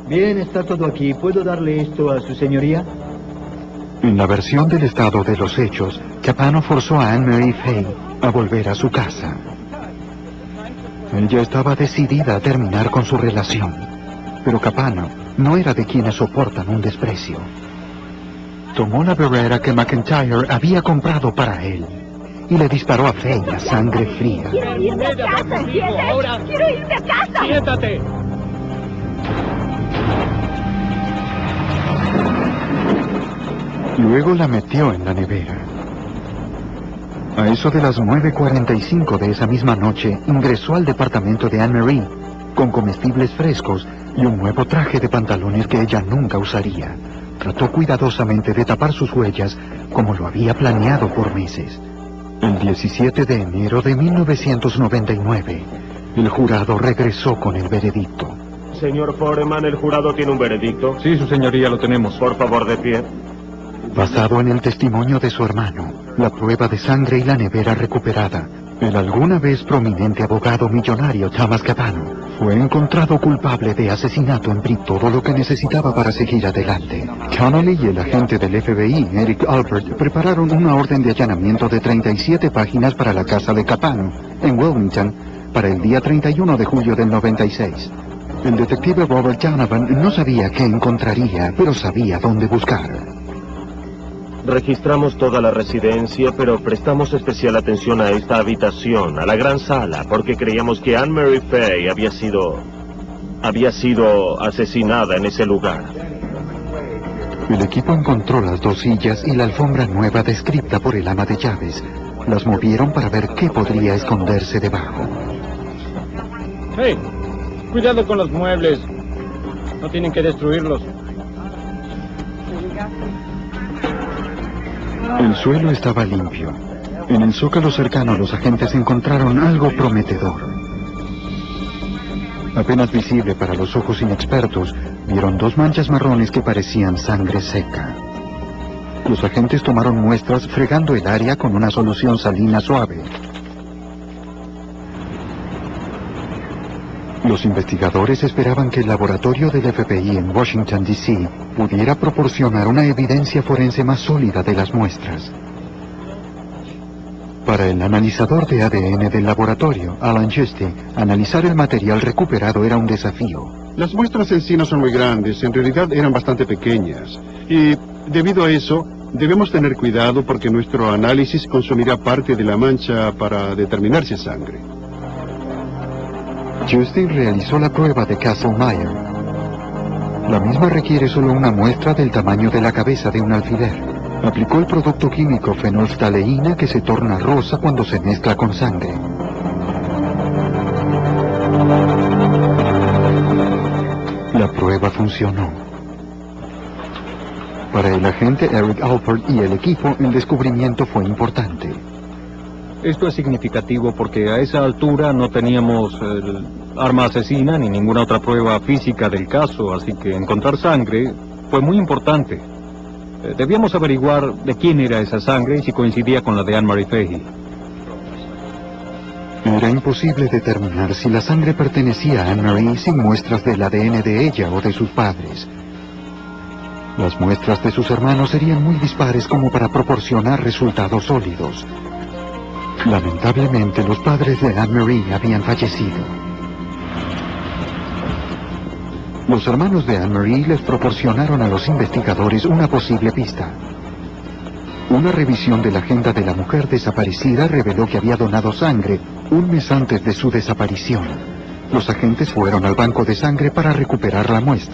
Bien, está todo aquí. ¿Puedo darle esto a su señoría? En la versión del estado de los hechos, Capano forzó a Anne-Marie Fay a volver a su casa. Ella estaba decidida a terminar con su relación, pero Capano no era de quienes soportan un desprecio. Tomó la Beretta que McIntyre había comprado para él y le disparó a Fay a sangre fría. Quiero irme a casa, ¿entiendes? Ahora. Quiero irme a casa. ¡Siéntate! Luego la metió en la nevera. A eso de las 9:45 de esa misma noche, ingresó al departamento de Anne-Marie, con comestibles frescos y un nuevo traje de pantalones que ella nunca usaría. Trató cuidadosamente de tapar sus huellas, como lo había planeado por meses. El 17 de enero de 1999, el jurado regresó con el veredicto. Señor Foreman, ¿el jurado tiene un veredicto? Sí, su señoría, lo tenemos. Por favor, de pie. Basado en el testimonio de su hermano, la prueba de sangre y la nevera recuperada, el alguna vez prominente abogado millonario Thomas Capano fue encontrado culpable de asesinato en Brito, todo lo que necesitaba para seguir adelante. Connolly y el agente del FBI, Eric Albert, prepararon una orden de allanamiento de 37 páginas para la casa de Capano, en Wilmington, para el día 31 de julio del 96. El detective Robert Donovan no sabía qué encontraría, pero sabía dónde buscar. Registramos toda la residencia, pero prestamos especial atención a esta habitación, a la gran sala, porque creíamos que Anne-Marie Fay había sido asesinada en ese lugar. El equipo encontró las 2 sillas y la alfombra nueva descrita por el ama de llaves. Las movieron para ver qué podría esconderse debajo. ¡Hey! Cuidado con los muebles. No tienen que destruirlos. El suelo estaba limpio. En el zócalo cercano los agentes encontraron algo prometedor. Apenas visible para los ojos inexpertos, vieron 2 manchas marrones que parecían sangre seca. Los agentes tomaron muestras fregando el área con una solución salina suave. Los investigadores esperaban que el laboratorio del FBI en Washington, D.C. pudiera proporcionar una evidencia forense más sólida de las muestras. Para el analizador de ADN del laboratorio, Alan Juste, analizar el material recuperado era un desafío. Las muestras en sí no son muy grandes, en realidad eran bastante pequeñas. Y debido a eso, debemos tener cuidado porque nuestro análisis consumirá parte de la mancha para determinar si es sangre. Justin realizó la prueba de Castlemeyer. La misma requiere solo una muestra del tamaño de la cabeza de un alfiler. Aplicó el producto químico fenolftaleína que se torna rosa cuando se mezcla con sangre. La prueba funcionó. Para el agente Eric Alpert y el equipo, el descubrimiento fue importante. Esto es significativo porque a esa altura no teníamos arma asesina ni ninguna otra prueba física del caso, así que encontrar sangre fue muy importante. Debíamos averiguar de quién era esa sangre y si coincidía con la de Anne-Marie Fay. Era imposible determinar si la sangre pertenecía a Anne-Marie sin muestras del ADN de ella o de sus padres. Las muestras de sus hermanos serían muy dispares como para proporcionar resultados sólidos. Lamentablemente, los padres de Anne-Marie habían fallecido. Los hermanos de Anne-Marie les proporcionaron a los investigadores una posible pista. Una revisión de la agenda de la mujer desaparecida reveló que había donado sangre un mes antes de su desaparición. Los agentes fueron al banco de sangre para recuperar la muestra.